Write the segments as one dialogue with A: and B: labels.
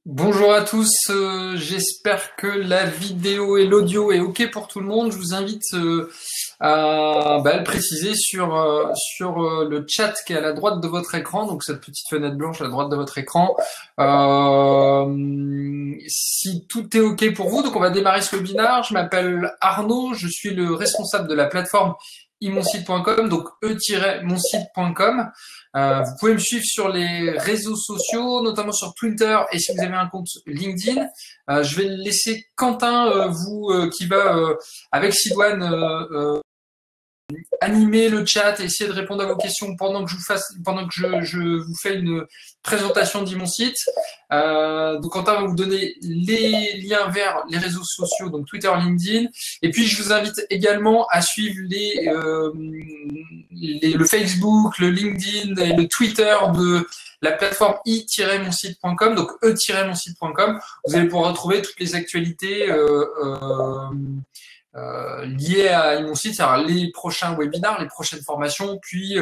A: Bonjour à tous, j'espère que la vidéo et l'audio est OK pour tout le monde. Je vous invite à le préciser sur le chat qui est à la droite de votre écran, donc cette petite fenêtre blanche à la droite de votre écran. Si tout est OK pour vous, donc on va démarrer ce webinaire. Je m'appelle Arnaud, je suis le responsable de la plateforme imonsite.com, donc e-monsite.com. Vous pouvez me suivre sur les réseaux sociaux, notamment sur Twitter et si vous avez un compte LinkedIn. Je vais laisser Quentin, qui va avec Sidoine animer le chat et essayer de répondre à vos questions pendant que je vous fais une présentation d'Imonsite. Donc Quentin va vous donner les liens vers les réseaux sociaux, donc Twitter, LinkedIn. Et puis je vous invite également à suivre le Facebook, le LinkedIn et le Twitter de la plateforme i-monsite.com, donc e-monsite.com. Vous allez pouvoir retrouver toutes les actualités liées à Imonsite, c'est-à-dire les prochains webinars, les prochaines formations, puis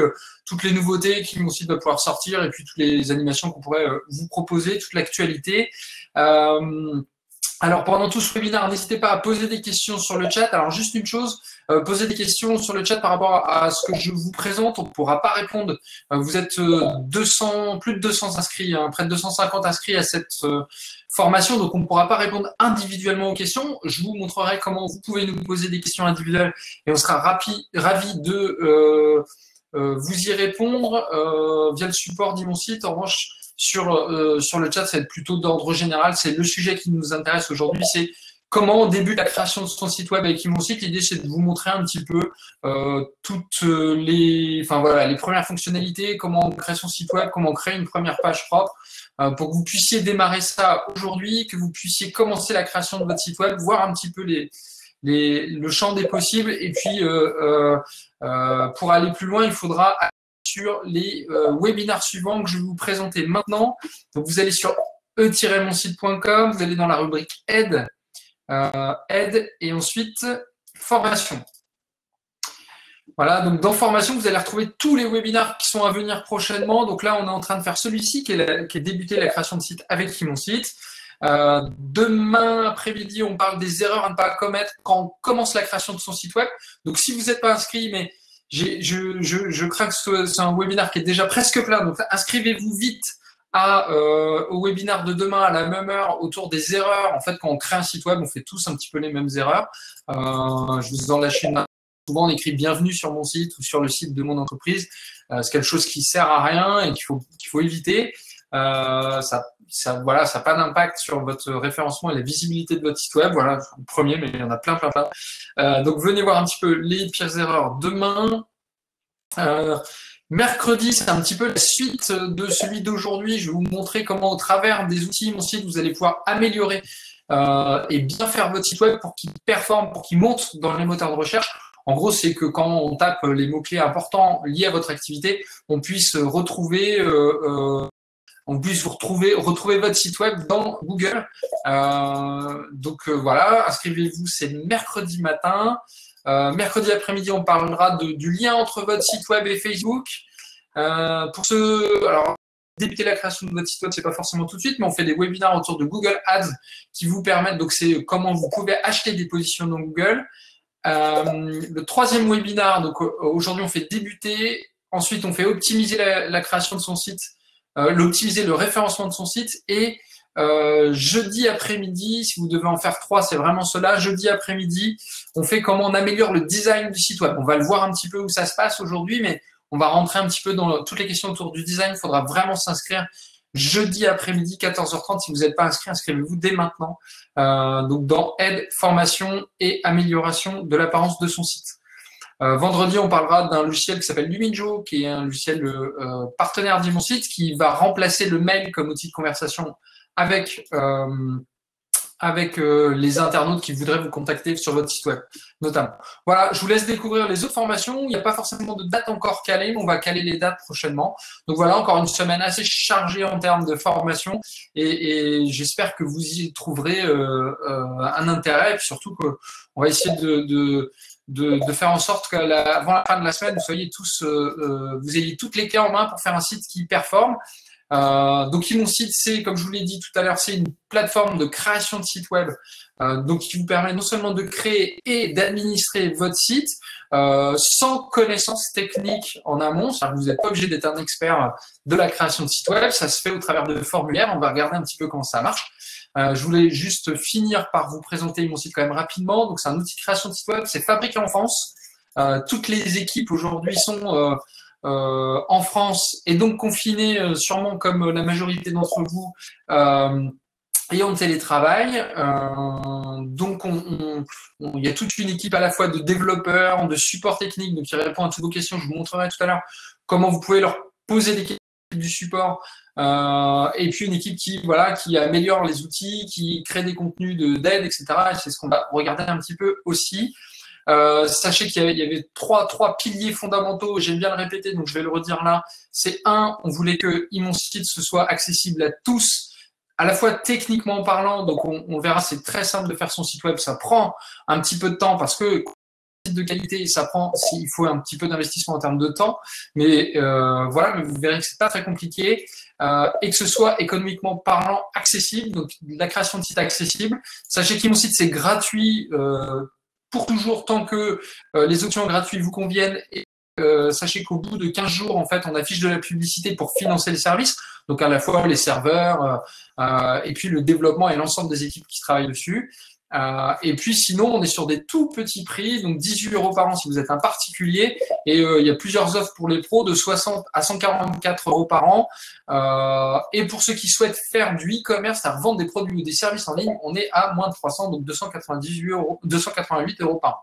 A: toutes les nouveautés qu'Imonsite va pouvoir sortir et puis toutes les animations qu'on pourrait vous proposer, toute l'actualité. Alors, pendant tout ce webinaire, n'hésitez pas à poser des questions sur le chat. Alors, juste une chose, poser des questions sur le chat par rapport à ce que je vous présente. On ne pourra pas répondre. Vous êtes plus de 200 inscrits, près de 250 inscrits à cette formation, donc on ne pourra pas répondre individuellement aux questions. Je vous montrerai comment vous pouvez nous poser des questions individuelles et on sera ravis de vous y répondre via le support d'Imonsite. En revanche, sur le chat, ça va être plutôt d'ordre général. C'est le sujet qui nous intéresse aujourd'hui, c'est comment on débute la création de son site web avec Imonsite. L'idée, c'est de vous montrer un petit peu toutes les premières fonctionnalités, comment on crée son site web, comment on crée une première page propre, pour que vous puissiez démarrer ça aujourd'hui, que vous puissiez commencer la création de votre site web, voir un petit peu le champ des possibles. Et puis, pour aller plus loin, il faudra sur les webinaires suivants que je vais vous présenter maintenant. Donc, vous allez sur e-monsite.com, vous allez dans la rubrique aide, et ensuite formation. Voilà, donc dans formation, vous allez retrouver tous les webinaires qui sont à venir prochainement. Donc là, on est en train de faire celui-ci qui est débuté la création de site avec Imonsite. Demain après-midi, on parle des erreurs à ne pas commettre quand on commence la création de son site web. Donc si vous n'êtes pas inscrit, mais je crains que c'est un webinaire qui est déjà presque plein. Donc inscrivez-vous vite au webinaire de demain à la même heure autour des erreurs. En fait, quand on crée un site web, on fait tous un petit peu les mêmes erreurs. Je vous en lâche une. Souvent, on écrit bienvenue sur mon site ou sur le site de mon entreprise. C'est quelque chose qui sert à rien et qu'il faut éviter. Ça n'a pas d'impact sur votre référencement et la visibilité de votre site web. Voilà, le premier, mais il y en a plein. Donc, venez voir un petit peu les pires erreurs demain. Mercredi, c'est un petit peu la suite de celui d'aujourd'hui. Je vais vous montrer comment, au travers des outils mon site, vous allez pouvoir améliorer et bien faire votre site web pour qu'il performe, pour qu'il monte dans les moteurs de recherche. En gros, c'est que quand on tape les mots-clés importants liés à votre activité, on puisse retrouver votre site web dans Google. Voilà, inscrivez-vous, c'est mercredi matin. Mercredi après-midi, on parlera du lien entre votre site web et Facebook. Alors, débuter la création de votre site web, c'est pas forcément tout de suite, mais on fait des webinaires autour de Google Ads qui vous permettent, donc c'est comment vous pouvez acheter des positions dans Google. Le troisième webinaire, donc aujourd'hui on fait débuter, ensuite on fait optimiser la création de son site, optimiser le référencement de son site, et jeudi après-midi, si vous devez en faire 3, c'est vraiment cela. Jeudi après-midi, on fait comment on améliore le design du site web. On va le voir un petit peu où ça se passe aujourd'hui, mais on va rentrer un petit peu dans toutes les questions autour du design. Il faudra vraiment s'inscrire jeudi après-midi, 14h30. Si vous n'êtes pas inscrit, inscrivez-vous dès maintenant. Donc dans aide, formation et amélioration de l'apparence de son site. Vendredi, on parlera d'un logiciel qui s'appelle Luminjo, qui est un logiciel partenaire d'Imonsite, qui va remplacer le mail comme outil de conversation avec les internautes qui voudraient vous contacter sur votre site web, notamment. Voilà, je vous laisse découvrir les autres formations. Il n'y a pas forcément de date encore calée, mais on va caler les dates prochainement. Donc voilà, encore une semaine assez chargée en termes de formation et j'espère que vous y trouverez un intérêt et puis surtout qu'on va essayer de faire en sorte qu'avant la fin de la semaine, vous ayez toutes les clés en main pour faire un site qui performe. Donc, mon site, c'est, comme je vous l'ai dit tout à l'heure, c'est une plateforme de création de site web, donc qui vous permet non seulement de créer et d'administrer votre site sans connaissance technique en amont. C'est-à-dire que vous n'êtes pas obligé d'être un expert de la création de site web. Ça se fait au travers de formulaires. On va regarder un petit peu comment ça marche. Je voulais juste finir par vous présenter mon site quand même rapidement. Donc, c'est un outil de création de site web. C'est fabriqué en France. Toutes les équipes aujourd'hui sont en France et donc confinées, sûrement comme la majorité d'entre vous, et en télétravail. Donc, il y a toute une équipe à la fois de développeurs, de support technique, donc qui répond à toutes vos questions. Je vous montrerai tout à l'heure comment vous pouvez leur poser des questions du support. Et puis une équipe qui améliore les outils, qui crée des contenus d'aide, etc. Et c'est ce qu'on va regarder un petit peu aussi. Sachez qu'il y avait trois piliers fondamentaux, j'aime bien le répéter, donc je vais le redire là. C'est un, on voulait que mon site ce soit accessible à tous, à la fois techniquement parlant, donc on verra, c'est très simple de faire son site web, ça prend un petit peu de temps parce que site de qualité, ça prend, il faut un petit peu d'investissement en termes de temps, mais voilà, mais vous verrez que c'est pas très compliqué, et que ce soit économiquement parlant accessible, donc la création de site accessible. Sachez que mon site c'est gratuit pour toujours tant que les options gratuites vous conviennent. Et sachez qu'au bout de 15 jours, en fait, on affiche de la publicité pour financer le service. Donc, à la fois les serveurs et puis le développement et l'ensemble des équipes qui travaillent dessus. Et puis, sinon, on est sur des tout petits prix, donc 18 € par an si vous êtes un particulier. Et il y a plusieurs offres pour les pros de 60 à 144 € par an. Et pour ceux qui souhaitent faire du e-commerce, à vendre des produits ou des services en ligne, on est à moins de 300, donc 288 € par an.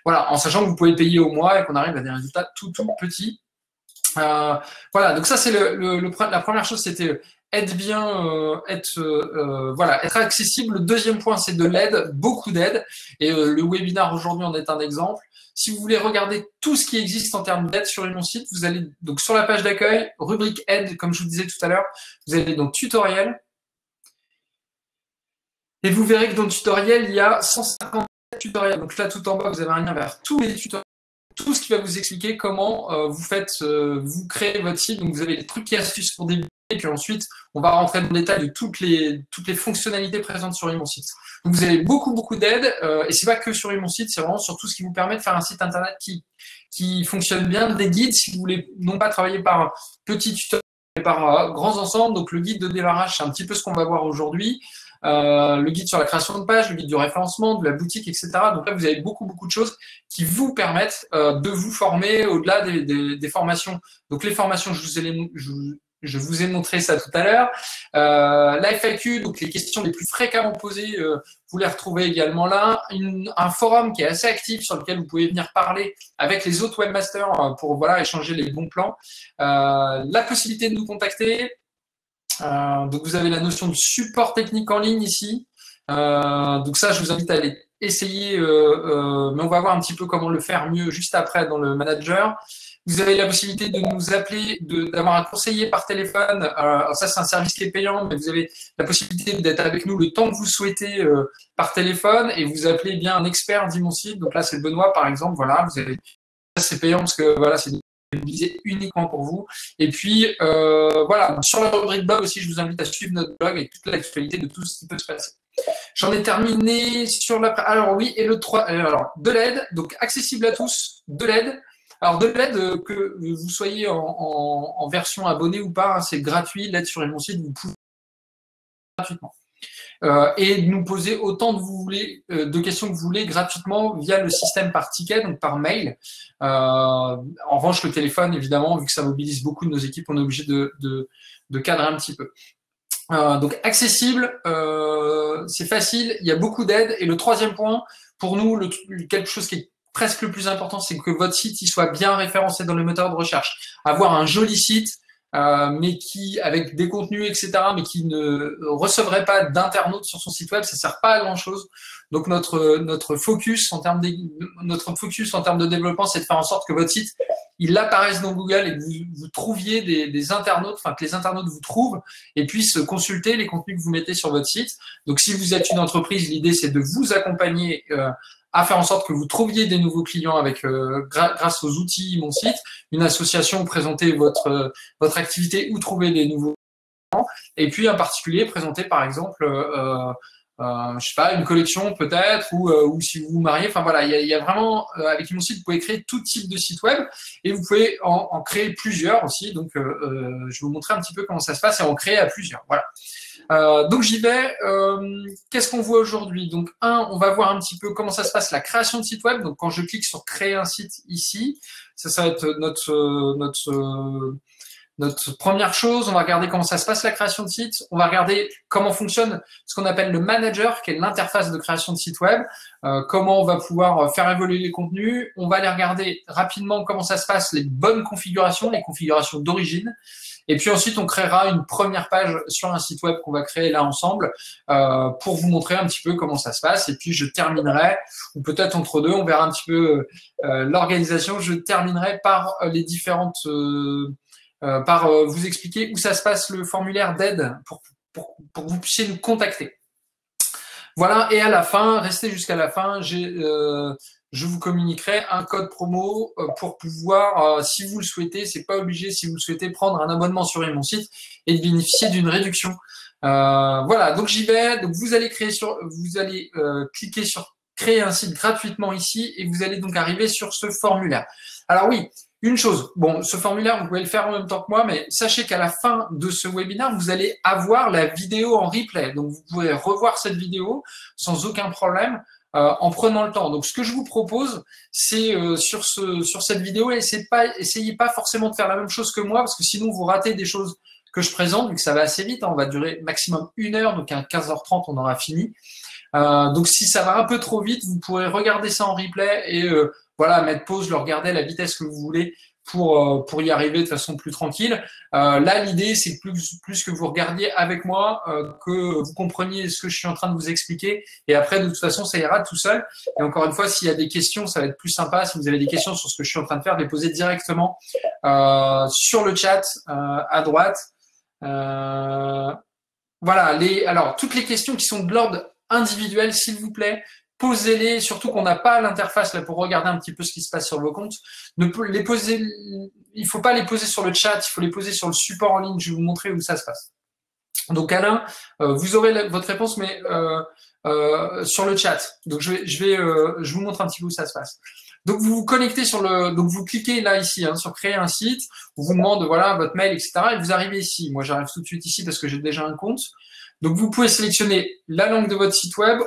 A: Voilà, en sachant que vous pouvez payer au mois et qu'on arrive à des résultats tout petits. Voilà, donc ça c'est la première chose, c'était être accessible. Le deuxième point, c'est de l'aide, beaucoup d'aide. Et le webinaire aujourd'hui en est un exemple. Si vous voulez regarder tout ce qui existe en termes d'aide sur mon site, vous allez donc sur la page d'accueil, rubrique aide, comme je vous disais tout à l'heure, vous allez donc tutoriel. Et vous verrez que dans le tutoriel, il y a 150 tutoriels. Donc là, tout en bas, vous avez un lien vers tous les tutoriels. Tout ce qui va vous expliquer comment vous créez votre site. Donc, vous avez des trucs et astuces pour débuter. Et puis ensuite, on va rentrer dans le détail de toutes les fonctionnalités présentes sur mon site. Donc, vous avez beaucoup d'aide. Et c'est pas que sur mon site, c'est vraiment sur tout ce qui vous permet de faire un site internet qui fonctionne bien. Des guides, si vous voulez non pas travailler par petits tutoriels, mais par grands ensembles. Donc, le guide de démarrage, c'est un petit peu ce qu'on va voir aujourd'hui. Le guide sur la création de page, le guide du référencement, de la boutique, etc. Donc là, vous avez beaucoup de choses qui vous permettent de vous former au-delà des formations. Donc les formations, je vous ai montré ça tout à l'heure. La FAQ, donc les questions les plus fréquemment posées, vous les retrouvez également là. Un forum qui est assez actif sur lequel vous pouvez venir parler avec les autres webmasters pour échanger les bons plans. La possibilité de nous contacter. Donc vous avez la notion de support technique en ligne ici. Donc ça, je vous invite à aller essayer, mais on va voir un petit peu comment le faire mieux juste après dans le manager. Vous avez la possibilité de nous appeler, d'avoir un conseiller par téléphone. Alors ça, c'est un service qui est payant, mais vous avez la possibilité d'être avec nous le temps que vous souhaitez par téléphone et vous appelez bien un expert dit mon site. Donc là, c'est Benoît, par exemple. Voilà, c'est payant parce que c'est mobilisé uniquement pour vous. Et puis, sur la rubrique blog aussi, je vous invite à suivre notre blog avec toute l'actualité de tout ce qui peut se passer. J'en ai terminé sur la... Alors oui, et le 3... Alors, de l'aide, donc accessible à tous, de l'aide. Alors, de l'aide, que vous soyez en version abonnée ou pas, c'est gratuit, l'aide sur mon site, vous pouvez gratuitement. Et nous poser autant de questions que vous voulez gratuitement via le système par ticket, donc par mail. En revanche, le téléphone, évidemment, vu que ça mobilise beaucoup de nos équipes, on est obligé de cadrer un petit peu. Donc accessible, c'est facile, il y a beaucoup d'aide. Et le troisième point, pour nous, quelque chose qui est presque le plus important, c'est que votre site il soit bien référencé dans le moteur de recherche. Avoir un joli site, mais avec des contenus, etc., mais qui ne recevrait pas d'internautes sur son site web, ça sert pas à grand chose. Donc notre focus en termes de développement, c'est de faire en sorte que votre site il apparaisse dans Google et que vous trouviez des internautes, enfin que les internautes vous trouvent et puissent consulter les contenus que vous mettez sur votre site. Donc si vous êtes une entreprise, l'idée c'est de vous accompagner à faire en sorte que vous trouviez des nouveaux clients avec grâce aux outils Mon Site, une association, présenter votre activité ou trouver des nouveaux différents. Et puis un particulier présenter par exemple, je sais pas, une collection peut-être, ou si vous vous mariez. Enfin voilà, il y a vraiment avec mon site, vous pouvez créer tout type de site web et vous pouvez en créer plusieurs aussi. Donc je vais vous montrer un petit peu comment ça se passe et en créer à plusieurs. Voilà. Donc j'y vais. Qu'est-ce qu'on voit aujourd'hui? Donc on va voir un petit peu comment ça se passe la création de site web. Donc quand je clique sur créer un site ici, ça va être notre première chose. On va regarder comment ça se passe la création de site. On va regarder comment fonctionne ce qu'on appelle le manager, qui est l'interface de création de site web. Comment on va pouvoir faire évoluer les contenus. On va aller regarder rapidement comment ça se passe les bonnes configurations, les configurations d'origine. Et puis ensuite, on créera une première page sur un site web qu'on va créer là ensemble pour vous montrer un petit peu comment ça se passe. Et puis, je terminerai, ou peut-être entre deux, on verra un petit peu l'organisation. Je terminerai par les différentes, par vous expliquer où ça se passe le formulaire d'aide pour que vous puissiez nous contacter. Voilà, et à la fin, restez jusqu'à la fin, je vous communiquerai un code promo pour pouvoir, si vous le souhaitez, c'est pas obligé, si vous le souhaitez, prendre un abonnement sur mon site et de bénéficier d'une réduction. Voilà, donc j'y vais. Donc vous allez cliquer sur créer un site gratuitement ici et vous allez donc arriver sur ce formulaire. Alors oui, une chose, bon, ce formulaire, vous pouvez le faire en même temps que moi, mais sachez qu'à la fin de ce webinaire, vous allez avoir la vidéo en replay. Donc, vous pouvez revoir cette vidéo sans aucun problème en prenant le temps. Donc, ce que je vous propose, c'est sur cette vidéo, essayez pas forcément de faire la même chose que moi, parce que sinon, vous ratez des choses que je présente, vu que ça va assez vite. Hein, on va durer maximum 1 heure, donc à 15h30, on aura fini. Donc, si ça va un peu trop vite, vous pourrez regarder ça en replay et voilà, mettre pause, le regarder à la vitesse que vous voulez pour y arriver de façon plus tranquille. Là, l'idée, c'est plus que vous regardiez avec moi, que vous compreniez ce que je suis en train de vous expliquer. Et après, de toute façon, ça ira tout seul. Et encore une fois, s'il y a des questions, ça va être plus sympa. Si vous avez des questions sur ce que je suis en train de faire, de les poser directement sur le chat à droite. Voilà. Alors, toutes les questions qui sont de l'ordre individuel, s'il vous plaît, posez-les, surtout qu'on n'a pas l'interface là pour regarder un petit peu ce qui se passe sur vos comptes. Il ne faut pas les poser sur le chat, il faut les poser sur le support en ligne. Je vais vous montrer où ça se passe. Donc Alain, vous aurez votre réponse, mais sur le chat. Donc je vous montre un petit peu où ça se passe. Donc vous vous connectez donc vous cliquez là ici sur créer un site. On vous demande voilà votre mail, etc. Et vous arrivez ici. Moi j'arrive tout de suite ici parce que j'ai déjà un compte. Donc vous pouvez sélectionner la langue de votre site web.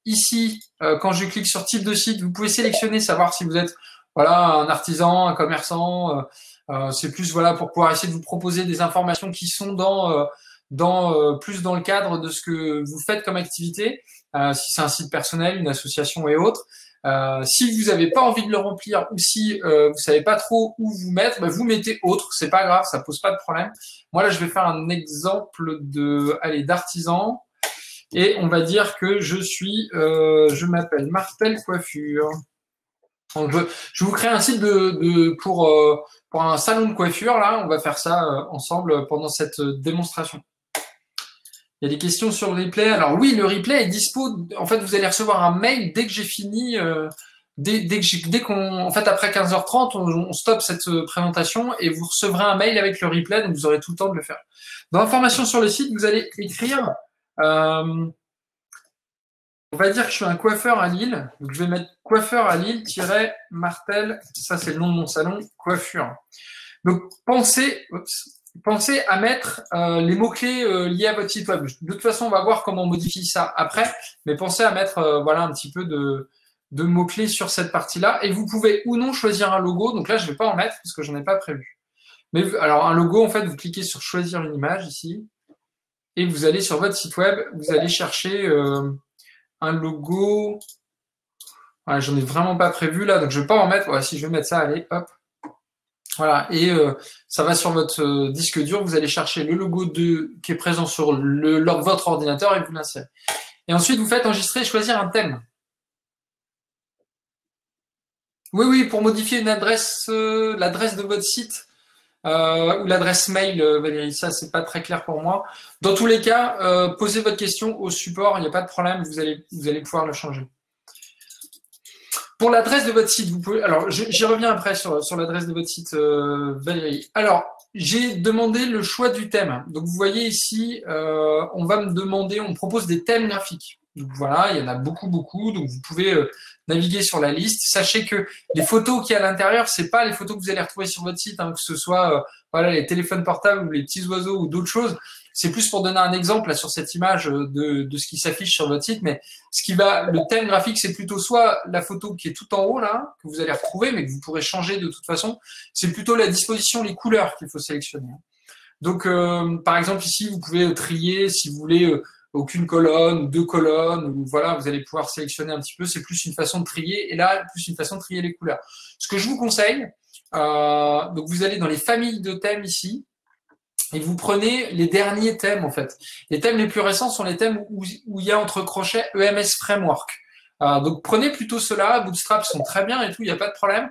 A: Ici, quand je clique sur type de site, vous pouvez sélectionner, savoir si vous êtes voilà un artisan, un commerçant. C'est plus voilà pour pouvoir essayer de vous proposer des informations qui sont plus dans le cadre de ce que vous faites comme activité. Si c'est un site personnel, une association et autres. Si vous n'avez pas envie de le remplir ou si vous savez pas trop où vous mettre, bah, vous mettez autre, c'est pas grave, ça pose pas de problème. Moi là, je vais faire un exemple d'artisan. Et on va dire que je m'appelle Martel Coiffure. Donc je vous crée un site pour un salon de coiffure. Là, on va faire ça ensemble pendant cette démonstration. Il y a des questions sur le replay. Alors oui, le replay est dispo. En fait, vous allez recevoir un mail dès que j'ai fini. En fait, après 15h30, on stoppe cette présentation et vous recevrez un mail avec le replay. Donc vous aurez tout le temps de le faire. Dans l'information sur le site, vous allez écrire. On va dire que je suis un coiffeur à Lille. Donc, je vais mettre coiffeur à Lille-Martel. Ça, c'est le nom de mon salon, coiffure. Donc, pensez à mettre les mots-clés liés à votre site web. De toute façon, on va voir comment on modifie ça après. Mais pensez à mettre voilà, un petit peu de mots-clés sur cette partie-là. Et vous pouvez ou non choisir un logo. Donc là, je ne vais pas en mettre parce que je n'en ai pas prévu. Mais alors, un logo, en fait, vous cliquez sur choisir une image ici. Et vous allez sur votre site web, vous allez chercher un logo. Voilà, j'en ai vraiment pas prévu là, donc je vais pas en mettre. Voilà, si je vais mettre ça, allez, hop. Voilà, et ça va sur votre disque dur. Vous allez chercher le logo qui est présent sur votre ordinateur et vous l'insérez. Et ensuite, vous faites enregistrer et choisir un thème. Oui, pour modifier une adresse, l'adresse de votre site. Ou l'adresse mail, Valérie, ça c'est pas très clair pour moi. Dans tous les cas, posez votre question au support, il n'y a pas de problème, vous allez pouvoir le changer. Pour l'adresse de votre site, vous pouvez. Alors, j'y reviens après sur l'adresse de votre site, Valérie. Alors, j'ai demandé le choix du thème. Donc, vous voyez ici, on va me demander, on me propose des thèmes graphiques. Donc, voilà, il y en a beaucoup, beaucoup. Donc, vous pouvez naviguer sur la liste. Sachez que les photos qu'il y a à l'intérieur, c'est pas les photos que vous allez retrouver sur votre site, hein, que ce soit voilà, les téléphones portables ou les petits oiseaux ou d'autres choses. C'est plus pour donner un exemple là, sur cette image de ce qui s'affiche sur votre site. Mais le thème graphique, c'est plutôt soit la photo qui est tout en haut là, que vous allez retrouver, mais que vous pourrez changer de toute façon. C'est plutôt la disposition, les couleurs qu'il faut sélectionner. Donc, par exemple, ici, vous pouvez trier si vous voulez aucune colonne, 2 colonnes, ou voilà, vous allez pouvoir sélectionner un petit peu. C'est plus une façon de trier, et là, plus une façon de trier les couleurs. Ce que je vous conseille, donc vous allez dans les familles de thèmes ici, et vous prenez les derniers thèmes en fait. Les thèmes les plus récents sont les thèmes où il y a entre crochets EMS Framework. Donc prenez plutôt ceux-là, Bootstrap sont très bien et tout, il n'y a pas de problème.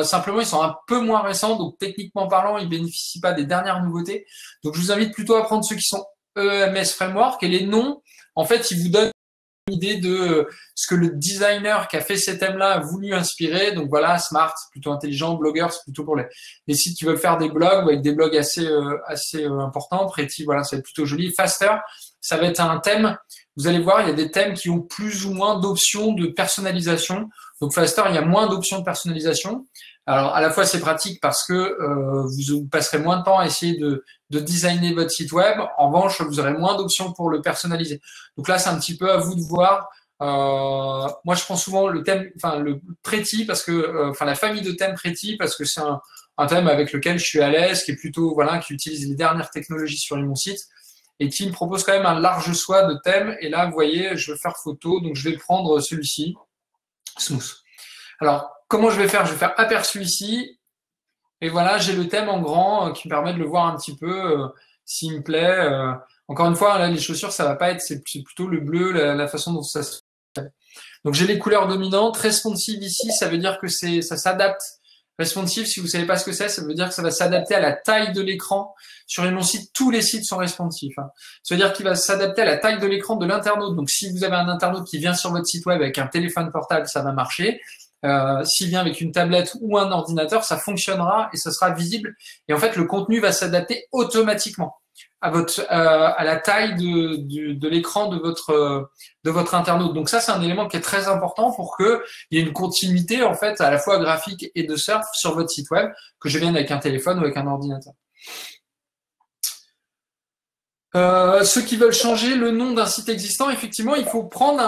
A: Simplement, ils sont un peu moins récents, donc techniquement parlant, ils ne bénéficient pas des dernières nouveautés. Donc je vous invite plutôt à prendre ceux qui sont EMS Framework, et les noms, en fait, ils vous donnent une idée de ce que le designer qui a fait ces thèmes-là a voulu inspirer. Donc voilà, Smart, c'est plutôt intelligent, Blogger, c'est plutôt pour les sites qui veulent faire des blogs, avec des blogs assez importants. Pretty, voilà, ça va être plutôt joli. Faster, ça va être un thème. Vous allez voir, il y a des thèmes qui ont plus ou moins d'options de personnalisation. Donc Faster, il y a moins d'options de personnalisation. Alors, à la fois, c'est pratique parce que vous passerez moins de temps à essayer de designer votre site web. En revanche, vous aurez moins d'options pour le personnaliser. Donc là, c'est un petit peu à vous de voir. Moi, je prends souvent le thème, enfin le Pretty, parce que, la famille de thèmes Pretty, parce que c'est un thème avec lequel je suis à l'aise, qui est plutôt, voilà, qui utilise les dernières technologies sur mon site et qui me propose quand même un large choix de thèmes. Et là, vous voyez, je veux faire photo, donc je vais prendre celui-ci, Smooth. Alors, comment je vais faire? Je vais faire aperçu ici. Et voilà, j'ai le thème en grand qui me permet de le voir un petit peu s'il me plaît. Encore une fois, là, les chaussures, ça va pas être, c'est plutôt le bleu, la façon dont ça se fait. Donc, j'ai les couleurs dominantes. Responsive ici, ça veut dire que ça s'adapte. Responsive, si vous savez pas ce que c'est, ça veut dire que ça va s'adapter à la taille de l'écran. Sur mon site, tous les sites sont responsifs. Ça veut dire qu'il va s'adapter à la taille de l'écran de l'internaute. Donc, si vous avez un internaute qui vient sur votre site web avec un téléphone portable, ça va marcher. S'il vient avec une tablette ou un ordinateur, ça fonctionnera et ça sera visible. Et en fait, le contenu va s'adapter automatiquement à la taille de l'écran de votre internaute. Donc ça, c'est un élément qui est très important pour qu'il y ait une continuité en fait à la fois graphique et de surf sur votre site web, que je vienne avec un téléphone ou avec un ordinateur. Ceux qui veulent changer le nom d'un site existant, effectivement, il faut prendre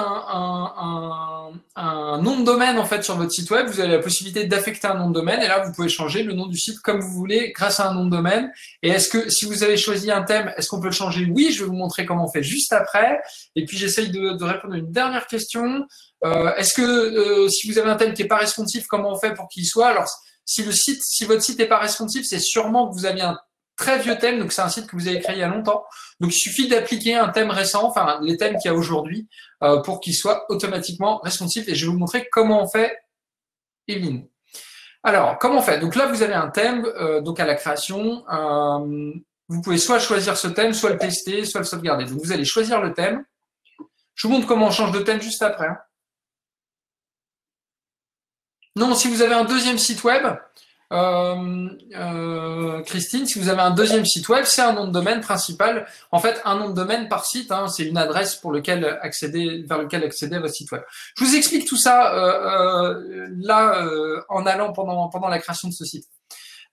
A: un nom de domaine en fait sur votre site web. Vous avez la possibilité d'affecter un nom de domaine et là, vous pouvez changer le nom du site comme vous voulez grâce à un nom de domaine. Et est-ce que si vous avez choisi un thème, est-ce qu'on peut le changer? Oui, je vais vous montrer comment on fait juste après. Et puis, j'essaye de répondre à une dernière question. Est-ce que si vous avez un thème qui n'est pas responsive, comment on fait pour qu'il soit? Alors, si votre site n'est pas responsive, c'est sûrement que vous avez un très vieux thème, donc c'est un site que vous avez créé il y a longtemps. Donc il suffit d'appliquer un thème récent, enfin les thèmes qu'il y a aujourd'hui, pour qu'ils soient automatiquement responsifs. Et je vais vous montrer comment on fait, Evelyne. Alors, comment on fait? Donc là, vous avez un thème, donc à la création. Vous pouvez soit choisir ce thème, soit le tester, soit le sauvegarder. Donc vous allez choisir le thème. Je vous montre comment on change de thème juste après. Non, si vous avez un deuxième site web, Christine, si vous avez un deuxième site web, c'est un nom de domaine principal. En fait, un nom de domaine par site, c'est une adresse vers lequel accéder à votre site web. Je vous explique tout ça en allant pendant la création de ce site.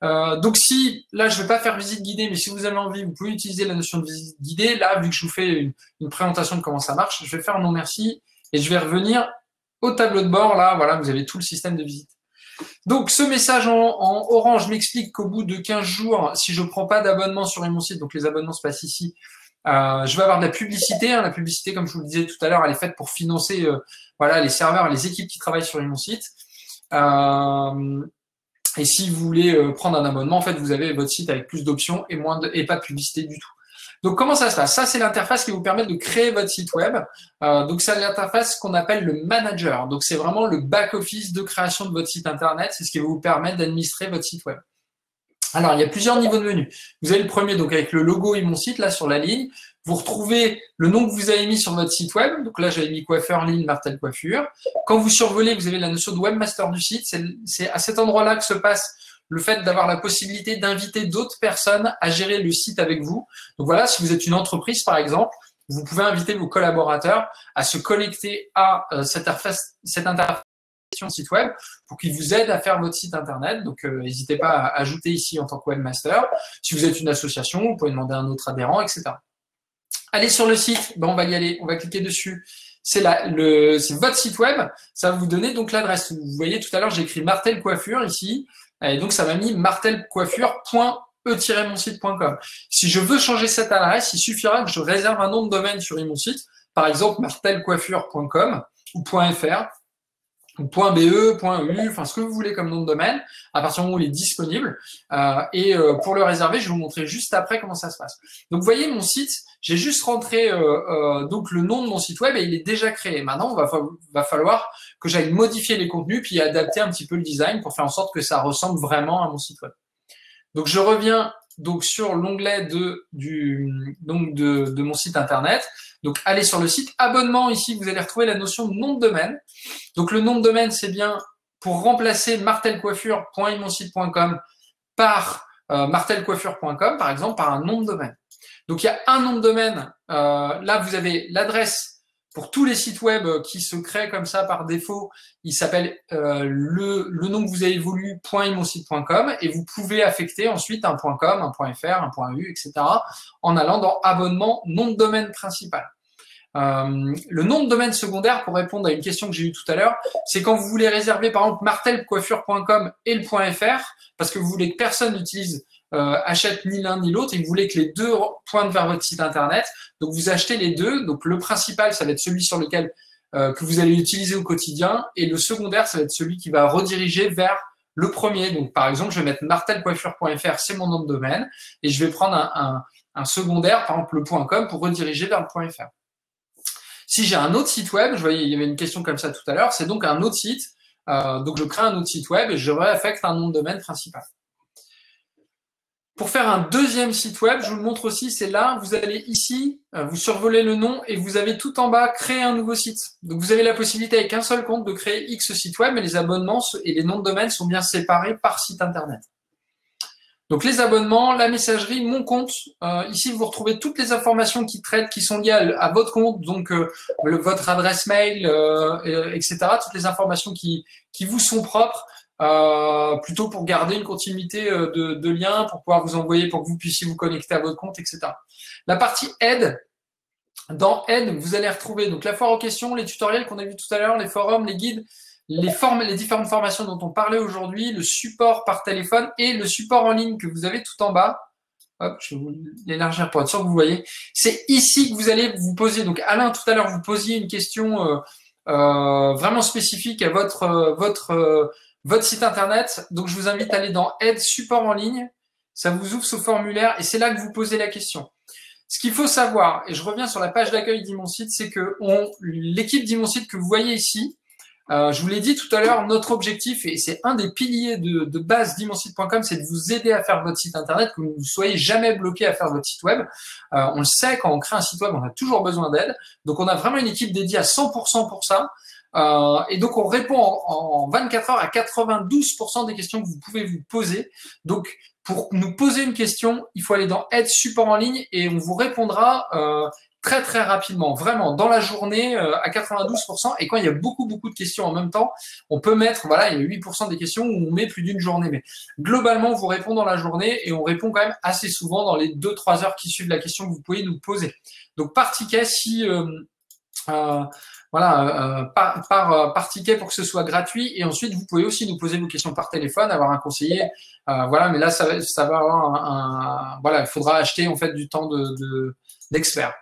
A: Donc si, là je vais pas faire visite guidée, mais si vous avez envie, vous pouvez utiliser la notion de visite guidée. Là, vu que je vous fais une présentation de comment ça marche, je vais faire non merci et je vais revenir au tableau de bord. Là, voilà, vous avez tout le système de visite. Donc, ce message en orange m'explique qu'au bout de 15 jours, si je ne prends pas d'abonnement sur mon site, donc les abonnements se passent ici, je vais avoir de la publicité. La publicité, comme je vous le disais tout à l'heure, elle est faite pour financer les serveurs et les équipes qui travaillent sur mon site. Et si vous voulez prendre un abonnement, en fait, vous avez votre site avec plus d'options et pas de publicité du tout. Donc, comment ça se passe? Ça, c'est l'interface qui vous permet de créer votre site web. Donc, c'est l'interface qu'on appelle le manager. Donc, c'est vraiment le back-office de création de votre site Internet. C'est ce qui va vous permettre d'administrer votre site web. Alors, il y a plusieurs niveaux de menu. Vous avez le premier, donc avec le logo et mon site, là, sur la ligne. Vous retrouvez le nom que vous avez mis sur votre site web. Donc là, j'avais mis coiffeur, ligne, Martel Coiffure. Quand vous survolez, vous avez la notion de webmaster du site. C'est à cet endroit-là que se passe le fait d'avoir la possibilité d'inviter d'autres personnes à gérer le site avec vous. Donc voilà, si vous êtes une entreprise par exemple, vous pouvez inviter vos collaborateurs à se connecter à cette interface site web pour qu'ils vous aident à faire votre site internet. Donc, n'hésitez pas à ajouter ici en tant que webmaster. Si vous êtes une association, vous pouvez demander à un autre adhérent, etc. Allez sur le site, on va y aller, on va cliquer dessus. C'est votre site web, ça va vous donner donc l'adresse. Vous voyez tout à l'heure, j'ai écrit Martel Coiffure ici, et donc ça m'a mis martelcoiffure.e-monsite.com. Si je veux changer cette adresse, il suffira que je réserve un nom de domaine sur mon site, par exemple martelcoiffure.com ou .fr. ou .be, .eu, enfin ce que vous voulez comme nom de domaine, à partir du moment où il est disponible. Pour le réserver, je vais vous montrer juste après comment ça se passe. Donc vous voyez mon site, j'ai juste rentré donc le nom de mon site web et il est déjà créé. Maintenant, va falloir que j'aille modifier les contenus puis adapter un petit peu le design pour faire en sorte que ça ressemble vraiment à mon site web. Donc je reviens donc sur l'onglet de mon site internet. Donc allez sur le site abonnement, ici vous allez retrouver la notion de nom de domaine. Donc le nom de domaine, c'est bien pour remplacer martelcoiffure.imonsite.com par martelcoiffure.com par exemple, par un nom de domaine. Donc il y a un nom de domaine, là vous avez l'adresse pour tous les sites web qui se créent comme ça par défaut, il s'appelle le nom que vous avez voulu .imonsite.com et vous pouvez affecter ensuite un .com, un .fr, un .eu, etc. en allant dans abonnement, nom de domaine principal. Le nom de domaine secondaire, pour répondre à une question que j'ai eue tout à l'heure, c'est quand vous voulez réserver par exemple martelcoiffure.com et le .fr, parce que vous voulez que personne n'utilise achète ni l'un ni l'autre et vous voulez que les deux pointent vers votre site internet. Donc vous achetez les deux. Donc le principal, ça va être celui sur lequel que vous allez utiliser au quotidien et le secondaire, ça va être celui qui va rediriger vers le premier. Donc par exemple, je vais mettre martelcoiffure.fr, c'est mon nom de domaine et je vais prendre un secondaire, par exemple le .com pour rediriger vers le .fr. Si j'ai un autre site web, je voyais il y avait une question comme ça tout à l'heure, c'est donc un autre site. Donc je crée un autre site web et je réaffecte un nom de domaine principal. Pour faire un deuxième site web, je vous le montre aussi, c'est là, vous allez ici, vous survolez le nom et vous avez tout en bas créer un nouveau site. Donc vous avez la possibilité avec un seul compte de créer X sites web, mais les abonnements et les noms de domaine sont bien séparés par site internet. Donc les abonnements, la messagerie, mon compte, ici vous retrouvez toutes les informations qui sont liées à votre compte, donc votre adresse mail, etc. Toutes les informations qui vous sont propres. Plutôt pour garder une continuité de liens, pour pouvoir vous envoyer, pour que vous puissiez vous connecter à votre compte, etc. La partie aide, dans aide, vous allez retrouver donc la foire aux questions, les tutoriels qu'on a vus tout à l'heure, les forums, les guides, les différentes formations dont on parlait aujourd'hui, le support par téléphone et le support en ligne que vous avez tout en bas. Hop, je vais vous l'élargir pour être sûr que vous voyez. C'est ici que vous allez vous poser. Donc Alain, tout à l'heure, vous posiez une question vraiment spécifique à votre site internet. Donc, je vous invite à aller dans Aide support en ligne. Ça vous ouvre ce formulaire et c'est là que vous posez la question. Ce qu'il faut savoir, et je reviens sur la page d'accueil d'Imonsite, c'est que l'équipe d'Imonsite que vous voyez ici, je vous l'ai dit tout à l'heure, notre objectif, et c'est un des piliers de base d'imonsite.com, c'est de vous aider à faire votre site internet, que vous ne soyez jamais bloqué à faire votre site web. On le sait, quand on crée un site web, on a toujours besoin d'aide. Donc, on a vraiment une équipe dédiée à 100% pour ça. Et donc, on répond en 24 heures à 92% des questions que vous pouvez vous poser. Donc, pour nous poser une question, il faut aller dans Aide support en ligne et on vous répondra très très rapidement, vraiment dans la journée à 92%. Et quand il y a beaucoup de questions en même temps, on peut mettre, voilà, il y a 8% des questions où on met plus d'une journée. Mais globalement, on vous répond dans la journée et on répond quand même assez souvent dans les 2-3 heures qui suivent la question que vous pouvez nous poser. Donc, par ticket, si... par ticket pour que ce soit gratuit et ensuite vous pouvez aussi nous poser vos questions par téléphone, avoir un conseiller, voilà, mais là ça va avoir voilà, il faudra acheter en fait du temps d'expert.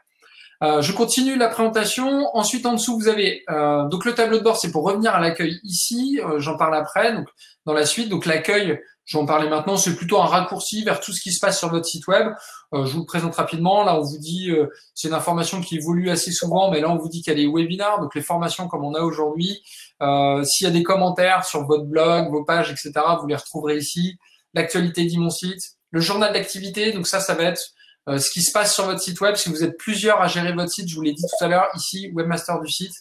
A: Je continue la présentation. Ensuite en dessous vous avez donc le tableau de bord, c'est pour revenir à l'accueil ici, j'en parle après, donc dans la suite. Donc l'accueil, j'en parlais maintenant, c'est plutôt un raccourci vers tout ce qui se passe sur votre site web. Je vous le présente rapidement. Là, on vous dit, c'est une information qui évolue assez souvent, mais là, on vous dit qu'il y a les webinars, donc les formations comme on a aujourd'hui. S'il y a des commentaires sur votre blog, vos pages, etc., vous les retrouverez ici. L'actualité d'Imonsite, le journal d'activité, donc ça va être ce qui se passe sur votre site web. Si vous êtes plusieurs à gérer votre site, je vous l'ai dit tout à l'heure, ici, webmaster du site,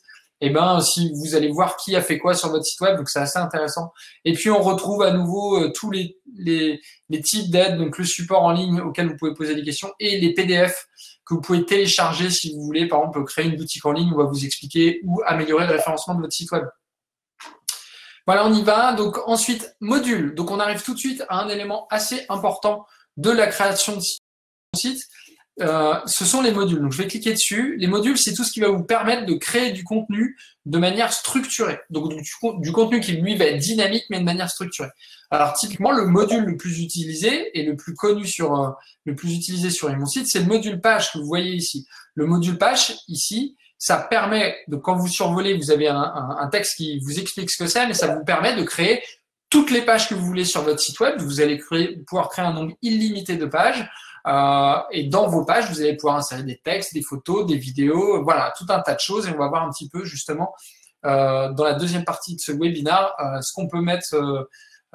A: et ben si vous allez voir qui a fait quoi sur votre site web, donc c'est assez intéressant. Et puis on retrouve à nouveau tous les types d'aides, donc le support en ligne auquel vous pouvez poser des questions et les PDF que vous pouvez télécharger si vous voulez, par exemple, créer une boutique en ligne où on va vous expliquer ou améliorer le référencement de votre site web. Voilà, on y va. Donc ensuite, module. Donc on arrive tout de suite à un élément assez important de la création de site. Ce sont les modules. Donc je vais cliquer dessus. Les modules, c'est tout ce qui va vous permettre de créer du contenu de manière structurée. Donc du contenu qui lui va être dynamique, mais de manière structurée. Alors typiquement, le module le plus utilisé et le plus connu le plus utilisé sur mon site, c'est le module page que vous voyez ici. Le module page ici, ça permet, donc quand vous survolez, vous avez un texte qui vous explique ce que c'est, mais ça vous permet de créer toutes les pages que vous voulez sur votre site web. Vous allez pouvoir créer un nombre illimité de pages. Et dans vos pages, vous allez pouvoir insérer des textes, des photos, des vidéos, voilà, tout un tas de choses. Et on va voir un petit peu justement dans la deuxième partie de ce webinaire ce qu'on peut mettre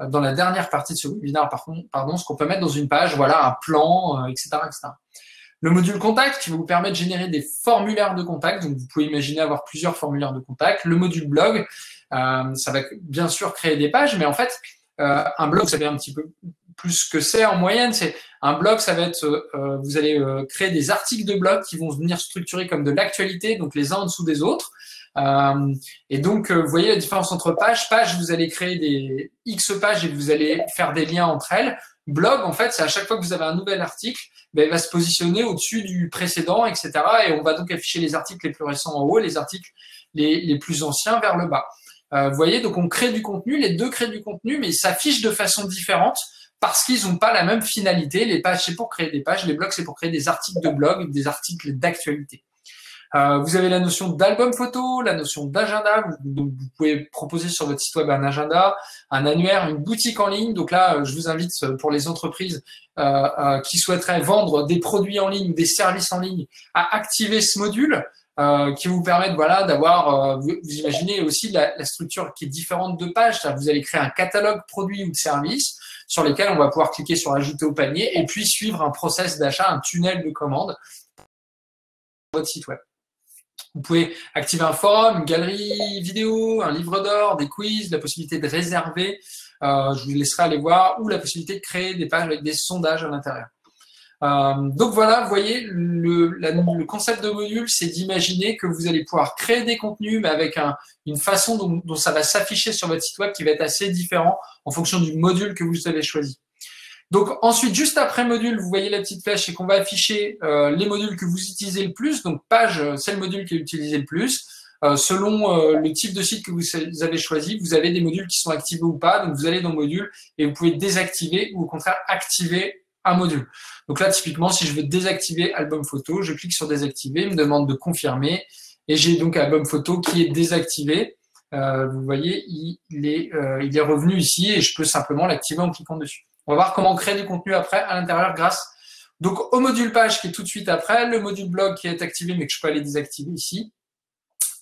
A: dans la dernière partie de ce webinaire, pardon, ce qu'on peut mettre dans une page, voilà, un plan, etc., etc. Le module contact qui va vous permettre de générer des formulaires de contact. Donc, vous pouvez imaginer avoir plusieurs formulaires de contact. Le module blog, ça va bien sûr créer des pages, mais en fait, un blog, vous savez un petit peu plus ce que c'est en moyenne. C'est un blog, ça va être, vous allez créer des articles de blog qui vont venir structurer comme de l'actualité, donc les uns en dessous des autres. Et donc, vous voyez la différence entre pages. Page, vous allez créer des X pages et vous allez faire des liens entre elles. Blog, en fait, c'est à chaque fois que vous avez un nouvel article, ben, il va se positionner au-dessus du précédent, etc. Et on va donc afficher les articles les plus récents en haut, les articles les plus anciens vers le bas. Vous voyez, donc on crée du contenu, les deux créent du contenu, mais ils s'affichent de façon différente parce qu'ils n'ont pas la même finalité. Les pages, c'est pour créer des pages, les blogs, c'est pour créer des articles de blog, des articles d'actualité. Vous avez la notion d'album photo, la notion d'agenda. Donc vous pouvez proposer sur votre site web un agenda, un annuaire, une boutique en ligne. Donc là, je vous invite pour les entreprises qui souhaiteraient vendre des produits en ligne, des services en ligne, à activer ce module qui vous permettent voilà, d'avoir, vous imaginez aussi la structure qui est différente de pages. Vous allez créer un catalogue produits ou de services sur lesquels on va pouvoir cliquer sur ajouter au panier et puis suivre un process d'achat, un tunnel de commande sur votre site web. Vous pouvez activer un forum, une galerie vidéo, un livre d'or, des quiz, la possibilité de réserver, je vous laisserai aller voir, ou la possibilité de créer des pages avec des sondages à l'intérieur. Donc voilà, vous voyez, le concept de module, c'est d'imaginer que vous allez pouvoir créer des contenus, mais avec une façon dont ça va s'afficher sur votre site web qui va être assez différent en fonction du module que vous avez choisi. Donc ensuite, juste après module, vous voyez la petite flèche, c'est qu'on va afficher les modules que vous utilisez le plus. Donc page, c'est le module qui est utilisé le plus. Selon le type de site que vous avez choisi, vous avez des modules qui sont activés ou pas. Donc vous allez dans module et vous pouvez désactiver ou au contraire activer un module. Donc là, typiquement, si je veux désactiver album photo, je clique sur désactiver, il me demande de confirmer et j'ai donc album photo qui est désactivé. Vous voyez, il est revenu ici et je peux simplement l'activer en cliquant dessus. On va voir comment on crée du contenu après à l'intérieur grâce donc au module page qui est tout de suite après, le module blog qui est activé mais que je peux aller désactiver ici,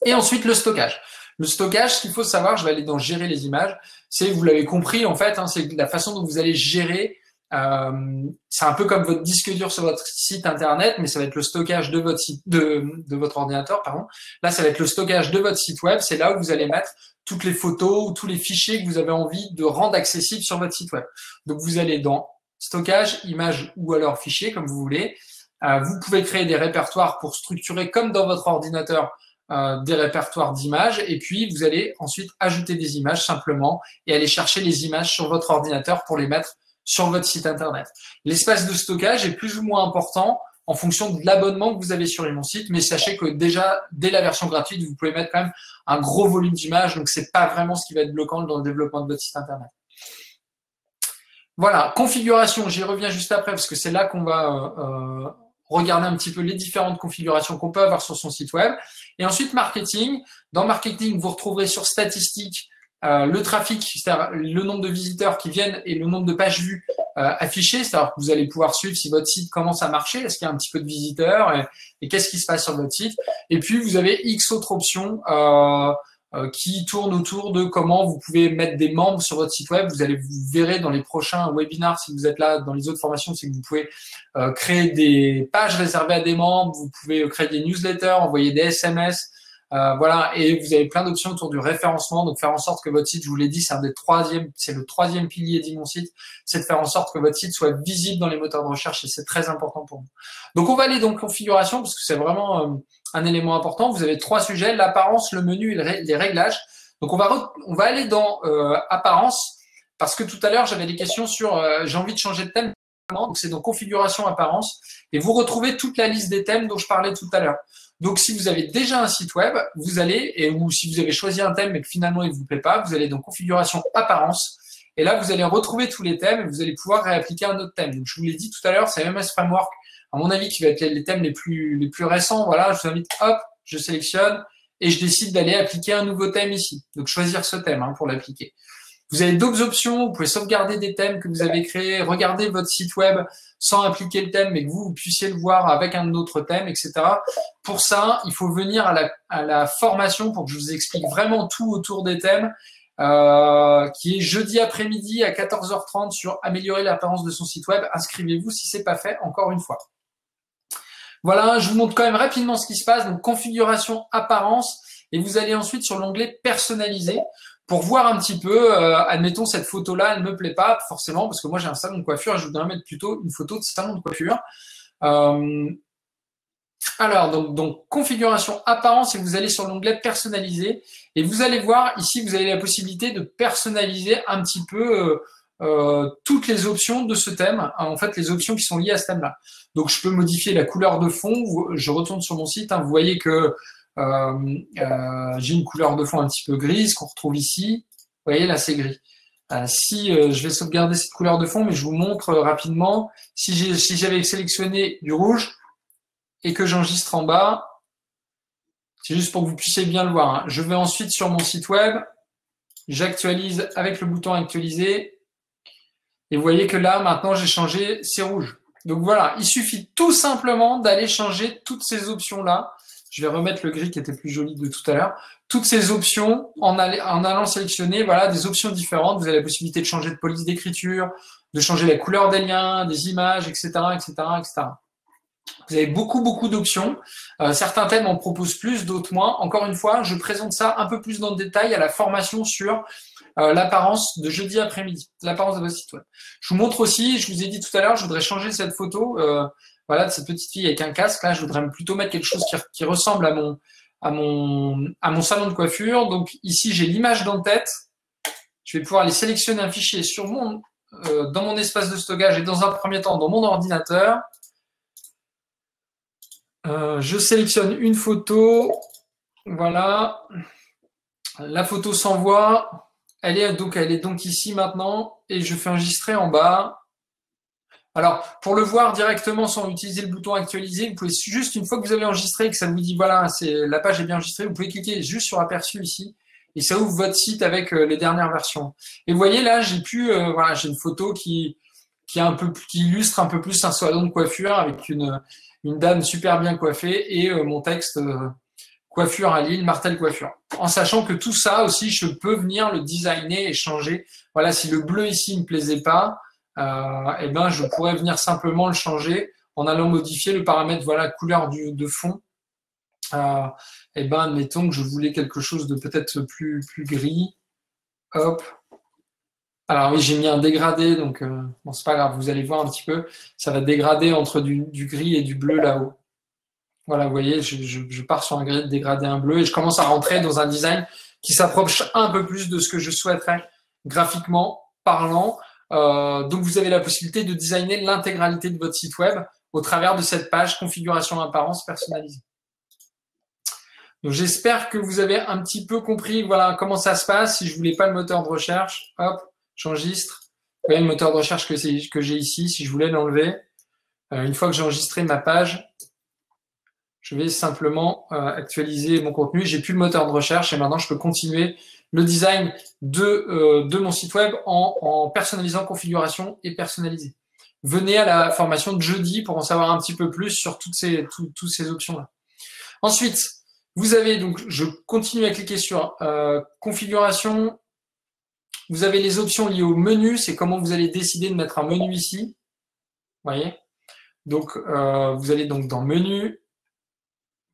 A: et ensuite le stockage. Le stockage, ce qu'il faut savoir, je vais aller dans gérer les images, c'est, vous l'avez compris en fait, hein, c'est la façon dont vous allez gérer, c'est un peu comme votre disque dur sur votre site internet, mais ça va être le stockage de votre site, de votre ordinateur, pardon. Là, ça va être le stockage de votre site web, c'est là où vous allez mettre toutes les photos ou tous les fichiers que vous avez envie de rendre accessibles sur votre site web. Donc, vous allez dans stockage, images ou alors fichiers, comme vous voulez. Vous pouvez créer des répertoires pour structurer, comme dans votre ordinateur, des répertoires d'images. Et puis, vous allez ensuite ajouter des images simplement et aller chercher les images sur votre ordinateur pour les mettre sur votre site internet. L'espace de stockage est plus ou moins important en fonction de l'abonnement que vous avez sur mon site, mais sachez que déjà, dès la version gratuite, vous pouvez mettre quand même un gros volume d'images, donc c'est pas vraiment ce qui va être bloquant dans le développement de votre site internet. Voilà, configuration, j'y reviens juste après parce que c'est là qu'on va regarder un petit peu les différentes configurations qu'on peut avoir sur son site web. Et ensuite, marketing. Dans marketing, vous retrouverez sur statistiques le trafic, c'est-à-dire le nombre de visiteurs qui viennent et le nombre de pages vues affichées, c'est-à-dire que vous allez pouvoir suivre si votre site commence à marcher, est-ce qu'il y a un petit peu de visiteurs et qu'est-ce qui se passe sur votre site. Et puis, vous avez X autres options qui tournent autour de comment vous pouvez mettre des membres sur votre site web. Vous verrez dans les prochains webinars, si vous êtes là, dans les autres formations, c'est que vous pouvez créer des pages réservées à des membres, vous pouvez créer des newsletters, envoyer des SMS, Voilà, et vous avez plein d'options autour du référencement. Donc, faire en sorte que votre site, je vous l'ai dit, c'est le troisième pilier d'Imon Site, c'est de faire en sorte que votre site soit visible dans les moteurs de recherche et c'est très important pour nous. Donc, on va aller dans configuration parce que c'est vraiment un élément important. Vous avez 3 sujets, l'apparence, le menu et les réglages. Donc, on va aller dans apparence parce que tout à l'heure, j'avais des questions sur j'ai envie de changer de thème. Donc, c'est dans configuration apparence et vous retrouvez toute la liste des thèmes dont je parlais tout à l'heure. Donc, si vous avez déjà un site web, vous allez, ou si vous avez choisi un thème mais que finalement il ne vous plaît pas, vous allez dans configuration apparence et là, vous allez retrouver tous les thèmes et vous allez pouvoir réappliquer un autre thème. Donc, je vous l'ai dit tout à l'heure, c'est MS Framework, à mon avis, qui va être les thèmes les plus récents. Voilà, je vous invite, hop, je sélectionne et je décide d'aller appliquer un nouveau thème ici. Donc, choisir ce thème pour l'appliquer. Vous avez d'autres options, vous pouvez sauvegarder des thèmes que vous avez créés, regarder votre site web sans appliquer le thème, mais que vous puissiez le voir avec un autre thème, etc. Pour ça, il faut venir à la formation pour que je vous explique vraiment tout autour des thèmes, qui est jeudi après-midi à 14h30 sur améliorer l'apparence de son site web. Inscrivez-vous si c'est pas fait, encore une fois. Voilà, je vous montre quand même rapidement ce qui se passe. Donc, configuration apparence, et vous allez ensuite sur l'onglet personnaliser. Pour voir un petit peu, admettons cette photo-là, elle me plaît pas forcément parce que moi j'ai un salon de coiffure et je voudrais mettre plutôt une photo de salon de coiffure. Alors donc configuration apparence et vous allez sur l'onglet personnaliser et vous allez voir ici vous avez la possibilité de personnaliser un petit peu toutes les options de ce thème, en fait les options qui sont liées à ce thème-là. Donc je peux modifier la couleur de fond. Je retourne sur mon site, vous voyez que j'ai une couleur de fond un petit peu grise qu'on retrouve ici. Vous voyez, là, c'est gris. Je vais sauvegarder cette couleur de fond, mais je vous montre rapidement. Si j'avais sélectionné du rouge et que j'enregistre en bas, c'est juste pour que vous puissiez bien le voir. Je vais ensuite sur mon site web, j'actualise avec le bouton actualiser. Et vous voyez que là, maintenant, j'ai changé, c'est rouge. Donc voilà, il suffit tout simplement d'aller changer toutes ces options-là. Je vais remettre le gris qui était plus joli de tout à l'heure. Toutes ces options, en allant sélectionner voilà, des options différentes, vous avez la possibilité de changer de police d'écriture, de changer la couleur des liens, des images, etc., etc., etc. Vous avez beaucoup d'options. Certains thèmes en proposent plus, d'autres moins. Encore une fois, je présente ça un peu plus dans le détail à la formation sur l'apparence de jeudi après-midi, l'apparence de votre site web. Je vous montre aussi, je vous ai dit tout à l'heure, je voudrais changer cette photo. Voilà, de cette petite fille avec un casque. Là, je voudrais plutôt mettre quelque chose qui ressemble à mon salon de coiffure. Donc ici, j'ai l'image d'en-tête. Je vais pouvoir aller sélectionner un fichier dans mon espace de stockage et dans un premier temps dans mon ordinateur. Je sélectionne une photo. Voilà. La photo s'envoie. Elle est donc ici maintenant et je fais enregistrer en bas. Alors, pour le voir directement sans utiliser le bouton actualiser, vous pouvez juste, une fois que vous avez enregistré et que ça vous dit, voilà, la page est bien enregistrée, vous pouvez cliquer juste sur aperçu ici et ça ouvre votre site avec les dernières versions. Et vous voyez là, j'ai une photo qui illustre un peu plus un salon de coiffure avec une dame super bien coiffée et mon texte coiffure à Lille, Martel Coiffure. En sachant que tout ça aussi, je peux venir le designer et changer. Voilà, si le bleu ici ne me plaisait pas, je pourrais venir simplement le changer en allant modifier le paramètre voilà couleur de fond. Admettons que je voulais quelque chose de peut-être plus gris. Hop. Alors oui, j'ai mis un dégradé, donc bon, c'est pas grave, vous allez voir un petit peu, ça va dégrader entre du gris et du bleu là-haut. Voilà, vous voyez, je pars sur un gris, dégradé un bleu et je commence à rentrer dans un design qui s'approche un peu plus de ce que je souhaiterais graphiquement parlant. Donc, vous avez la possibilité de designer l'intégralité de votre site web au travers de cette page configuration apparence personnalisée. Donc, j'espère que vous avez un petit peu compris voilà, comment ça se passe. Si je voulais pas le moteur de recherche, hop, j'enregistre. Vous voyez le moteur de recherche que j'ai ici, si je voulais l'enlever. Une fois que j'ai enregistré ma page, je vais simplement actualiser mon contenu. J'ai plus le moteur de recherche et maintenant, je peux continuer le design de mon site web en personnalisant configuration et personnalisé. Venez à la formation de jeudi pour en savoir un petit peu plus sur toutes ces options-là. Ensuite, vous avez donc, je continue à cliquer sur configuration. Vous avez les options liées au menu, c'est comment vous allez décider de mettre un menu ici. Vous voyez? Donc, vous allez donc dans menu,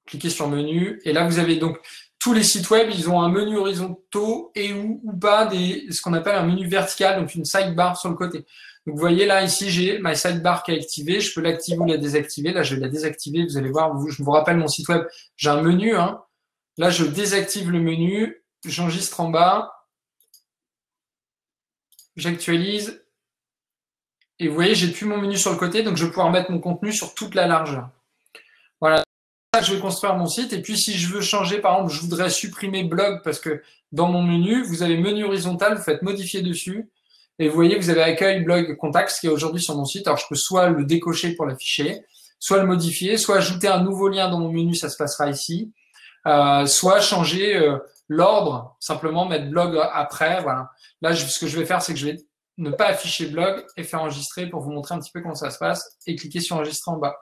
A: cliquez sur menu, et là vous avez donc tous les sites web, ils ont un menu horizontal et ou pas ce qu'on appelle un menu vertical, donc une sidebar sur le côté. Donc, vous voyez là, ici, j'ai ma sidebar qui est activée. Je peux l'activer ou la désactiver. Là, je vais la désactiver. Vous allez voir, je vous rappelle mon site web, j'ai un menu. Hein. Là, je désactive le menu. J'enregistre en bas. J'actualise. Et vous voyez, j'ai plus mon menu sur le côté, donc je vais pouvoir mettre mon contenu sur toute la largeur. Voilà. Là, je vais construire mon site. Et puis, si je veux changer, par exemple, je voudrais supprimer blog parce que dans mon menu, vous avez menu horizontal, vous faites modifier dessus. Et vous voyez, vous avez accueil, blog, contact, ce qui est aujourd'hui sur mon site. Alors, je peux soit le décocher pour l'afficher, soit le modifier, soit ajouter un nouveau lien dans mon menu, ça se passera ici. Soit changer l'ordre, simplement mettre blog après. Voilà. Là, ce que je vais faire, c'est que je vais ne pas afficher blog et faire enregistrer pour vous montrer un petit peu comment ça se passe et cliquer sur enregistrer en bas.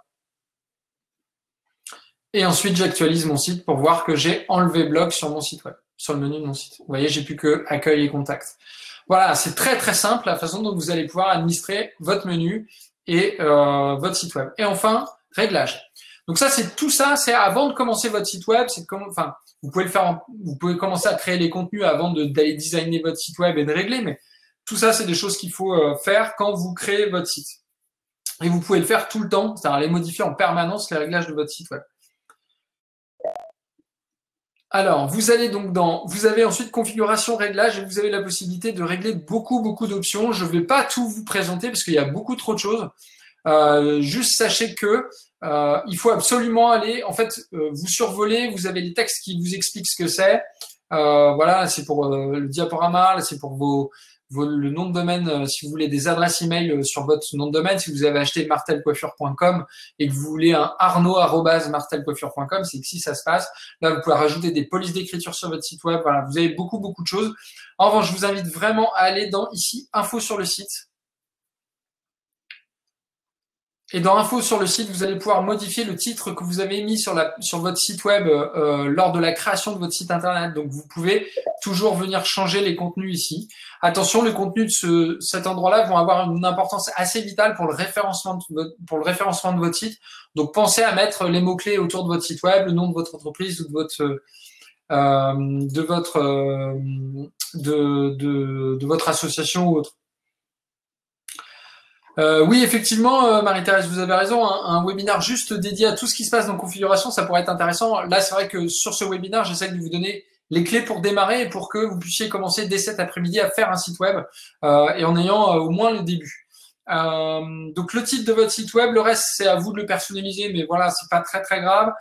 A: Et ensuite, j'actualise mon site pour voir que j'ai enlevé blog sur mon site web, sur le menu de mon site. Vous voyez, j'ai plus que accueil et contact. Voilà, c'est très très simple la façon dont vous allez pouvoir administrer votre menu et votre site web. Et enfin, réglage. Donc ça, c'est tout ça, c'est avant de commencer votre site web. C'est comme, enfin, vous pouvez le faire, vous pouvez commencer à créer les contenus avant d'aller designer votre site web et de régler. Mais tout ça, c'est des choses qu'il faut faire quand vous créez votre site. Et vous pouvez le faire tout le temps, c'est-à-dire les modifier en permanence les réglages de votre site web. Alors, vous allez donc vous avez ensuite configuration, réglage, et vous avez la possibilité de régler beaucoup d'options. Je ne vais pas tout vous présenter parce qu'il y a beaucoup trop de choses. Juste sachez que il faut absolument aller, en fait, vous survolez, vous avez les textes qui vous expliquent ce que c'est. Voilà, c'est pour le diaporama, c'est pour le nom de domaine, si vous voulez des adresses email sur votre nom de domaine, si vous avez acheté martelcoiffure.com et que vous voulez un arnaud@martelcoiffure.com, c'est ici ça se passe. Là, vous pouvez rajouter des polices d'écriture sur votre site web. Voilà, vous avez beaucoup de choses. En revanche, je vous invite vraiment à aller dans ici info sur le site. Et dans info sur le site, vous allez pouvoir modifier le titre que vous avez mis sur votre site web lors de la création de votre site internet. Donc, vous pouvez toujours venir changer les contenus ici. Attention, les contenus de cet endroit-là vont avoir une importance assez vitale pour le référencement de votre site. Donc, pensez à mettre les mots-clés autour de votre site web, le nom de votre entreprise ou de votre association ou autre. Oui, effectivement, Marie-Thérèse, vous avez raison. Un webinaire juste dédié à tout ce qui se passe dans configuration, ça pourrait être intéressant. Là, c'est vrai que sur ce webinaire, j'essaie de vous donner les clés pour démarrer et pour que vous puissiez commencer dès cet après-midi à faire un site web et en ayant au moins le début. Donc, le titre de votre site web, le reste, c'est à vous de le personnaliser, mais voilà, c'est pas très grave.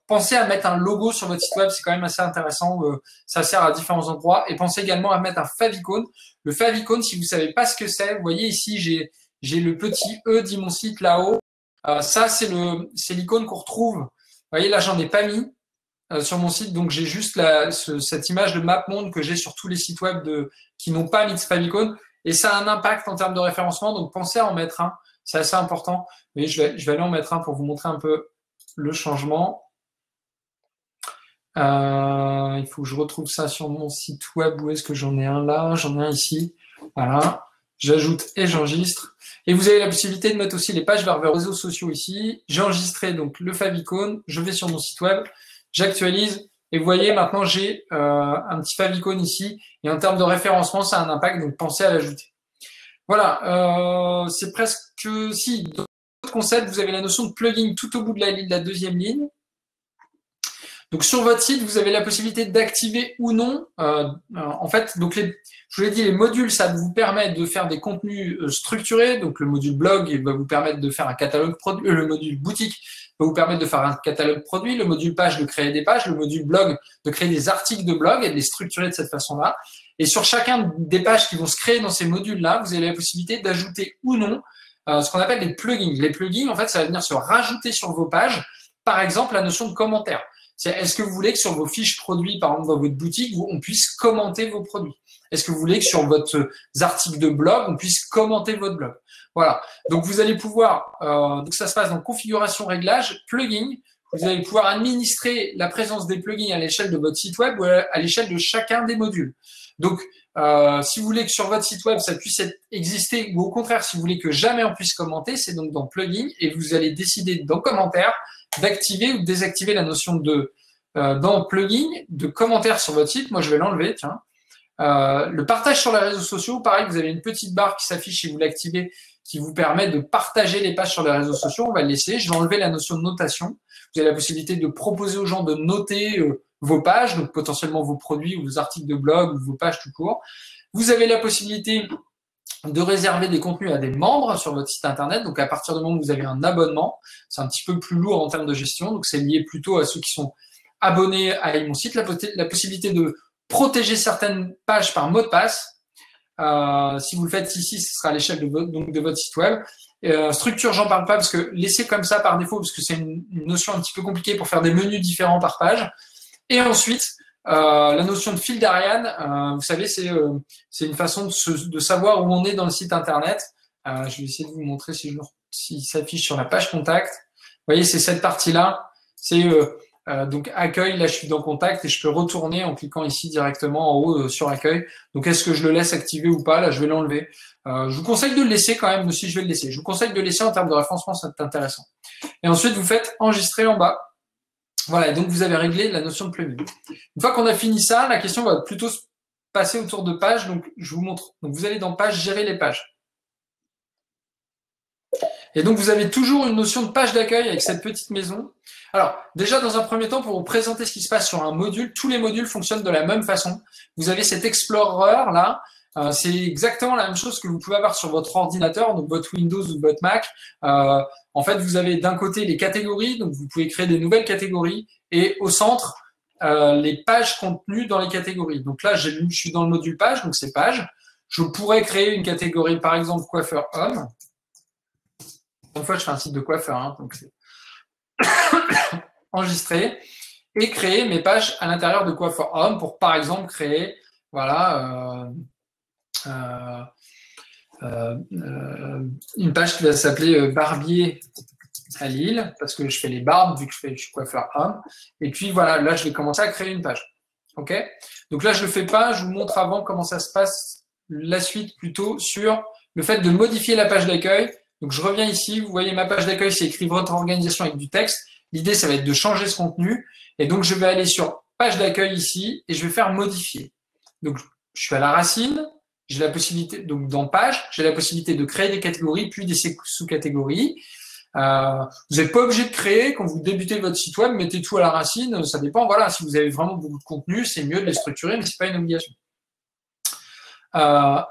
A: Pensez à mettre un logo sur votre site web, c'est quand même assez intéressant. Ça sert à différents endroits. Et pensez également à mettre un favicon. Le favicon, si vous savez pas ce que c'est, vous voyez ici, j'ai le petit E dit mon site là-haut. Ça, c'est l'icône qu'on retrouve. Vous voyez, là, j'en ai pas mis sur mon site, donc j'ai juste cette image de MapMonde que j'ai sur tous les sites web qui n'ont pas mis de favicon. Et ça a un impact en termes de référencement, donc pensez à en mettre un. C'est assez important. Mais je vais aller en mettre un pour vous montrer un peu le changement. Il faut que je retrouve ça sur mon site web. Où est-ce que j'en ai un là? J'en ai un ici. Voilà. J'ajoute et j'enregistre. Et vous avez la possibilité de mettre aussi les pages vers vos réseaux sociaux ici. J'ai enregistré donc le favicon. Je vais sur mon site web. J'actualise. Et vous voyez, maintenant, j'ai un petit favicon ici. Et en termes de référencement, ça a un impact. Donc, pensez à l'ajouter. Voilà. C'est presque... Si, dans votre concept, vous avez la notion de plugin tout au bout de la deuxième ligne. Donc, sur votre site, vous avez la possibilité d'activer ou non. En fait, donc je vous l'ai dit, les modules, ça vous permet de faire des contenus structurés. Donc, le module blog il va vous permettre de faire un catalogue produit. Le module boutique va vous permettre de faire un catalogue produit. Le module page de créer des pages. Le module blog de créer des articles de blog et de les structurer de cette façon-là. Et sur chacun des pages qui vont se créer dans ces modules-là, vous avez la possibilité d'ajouter ou non ce qu'on appelle des plugins. Les plugins, en fait, ça va venir se rajouter sur vos pages. Par exemple, la notion de commentaire. Est-ce que vous voulez que sur vos fiches produits, par exemple dans votre boutique, on puisse commenter vos produits? Est-ce que vous voulez que sur votre article de blog, on puisse commenter votre blog? Voilà. Donc, vous allez pouvoir, donc ça se passe dans configuration, réglage, plugin. Vous allez pouvoir administrer la présence des plugins à l'échelle de votre site web ou à l'échelle de chacun des modules. Donc, si vous voulez que sur votre site web, ça puisse exister ou au contraire, si vous voulez que jamais on puisse commenter, c'est donc dans plugin et vous allez décider dans commentaire d'activer ou de désactiver la notion de dans plugin de commentaires sur votre site. Moi, je vais l'enlever, tiens. Le partage sur les réseaux sociaux, pareil, vous avez une petite barre qui s'affiche si vous l'activez, qui vous permet de partager les pages sur les réseaux sociaux. On va le laisser. Je vais enlever la notion de notation. Vous avez la possibilité de proposer aux gens de noter vos pages, donc potentiellement vos produits ou vos articles de blog ou vos pages tout court. Vous avez la possibilité de réserver des contenus à des membres sur votre site internet. Donc, à partir du moment où vous avez un abonnement, c'est un petit peu plus lourd en termes de gestion. Donc, c'est lié plutôt à ceux qui sont abonnés à mon site. La possibilité de protéger certaines pages par mot de passe. Si vous le faites ici, ce sera à l'échelle de votre site web. Structure, j'en parle pas parce que laissez comme ça par défaut parce que c'est une notion un petit peu compliquée pour faire des menus différents par page. Et ensuite, la notion de fil d'Ariane, vous savez, c'est une façon de savoir où on est dans le site internet. Je vais essayer de vous montrer si ça s'affiche sur la page contact. Vous voyez, c'est cette partie-là. C'est donc accueil, là je suis dans contact et je peux retourner en cliquant ici directement en haut sur accueil. Donc est-ce que je le laisse activer ou pas? Là je vais l'enlever. Je vous conseille de le laisser quand même, mais si je vais le laisser. Je vous conseille de le laisser en termes de référencement, c'est intéressant. Et ensuite vous faites enregistrer en bas. Voilà, et donc vous avez réglé la notion de plugin. Une fois qu'on a fini ça, la question va plutôt se passer autour de pages. Donc je vous montre. Donc vous allez dans page, gérer les pages. Et donc, vous avez toujours une notion de page d'accueil avec cette petite maison. Alors, déjà, dans un premier temps, pour vous présenter ce qui se passe sur un module, tous les modules fonctionnent de la même façon. Vous avez cet Explorer là. C'est exactement la même chose que vous pouvez avoir sur votre ordinateur, donc votre Windows ou votre Mac. En fait, vous avez d'un côté les catégories, donc vous pouvez créer des nouvelles catégories. Et au centre, les pages contenues dans les catégories. Donc là, je suis dans le module page, donc c'est page. Je pourrais créer une catégorie, par exemple, coiffeur homme. Une fois, je fais un site de coiffeur, hein, donc c'est enregistrer et créer mes pages à l'intérieur de coiffeur homme pour, par exemple, créer, voilà, une page qui va s'appeler barbier à Lille parce que je fais les barbes vu que je suis coiffeur homme. Et puis voilà, là, je vais commencer à créer une page. Ok. Donc là, je le fais pas. Je vous montre avant comment ça se passe. La suite plutôt sur le fait de modifier la page d'accueil. Donc, je reviens ici. Vous voyez ma page d'accueil, c'est écrit votre organisation avec du texte. L'idée, ça va être de changer ce contenu. Et donc, je vais aller sur page d'accueil ici et je vais faire modifier. Donc, je suis à la racine. J'ai la possibilité, donc dans page, j'ai la possibilité de créer des catégories puis des sous-catégories. Vous n'êtes pas obligé de créer. Quand vous débutez votre site web, mettez tout à la racine. Ça dépend. Voilà, si vous avez vraiment beaucoup de contenu, c'est mieux de les structurer, mais c'est pas une obligation.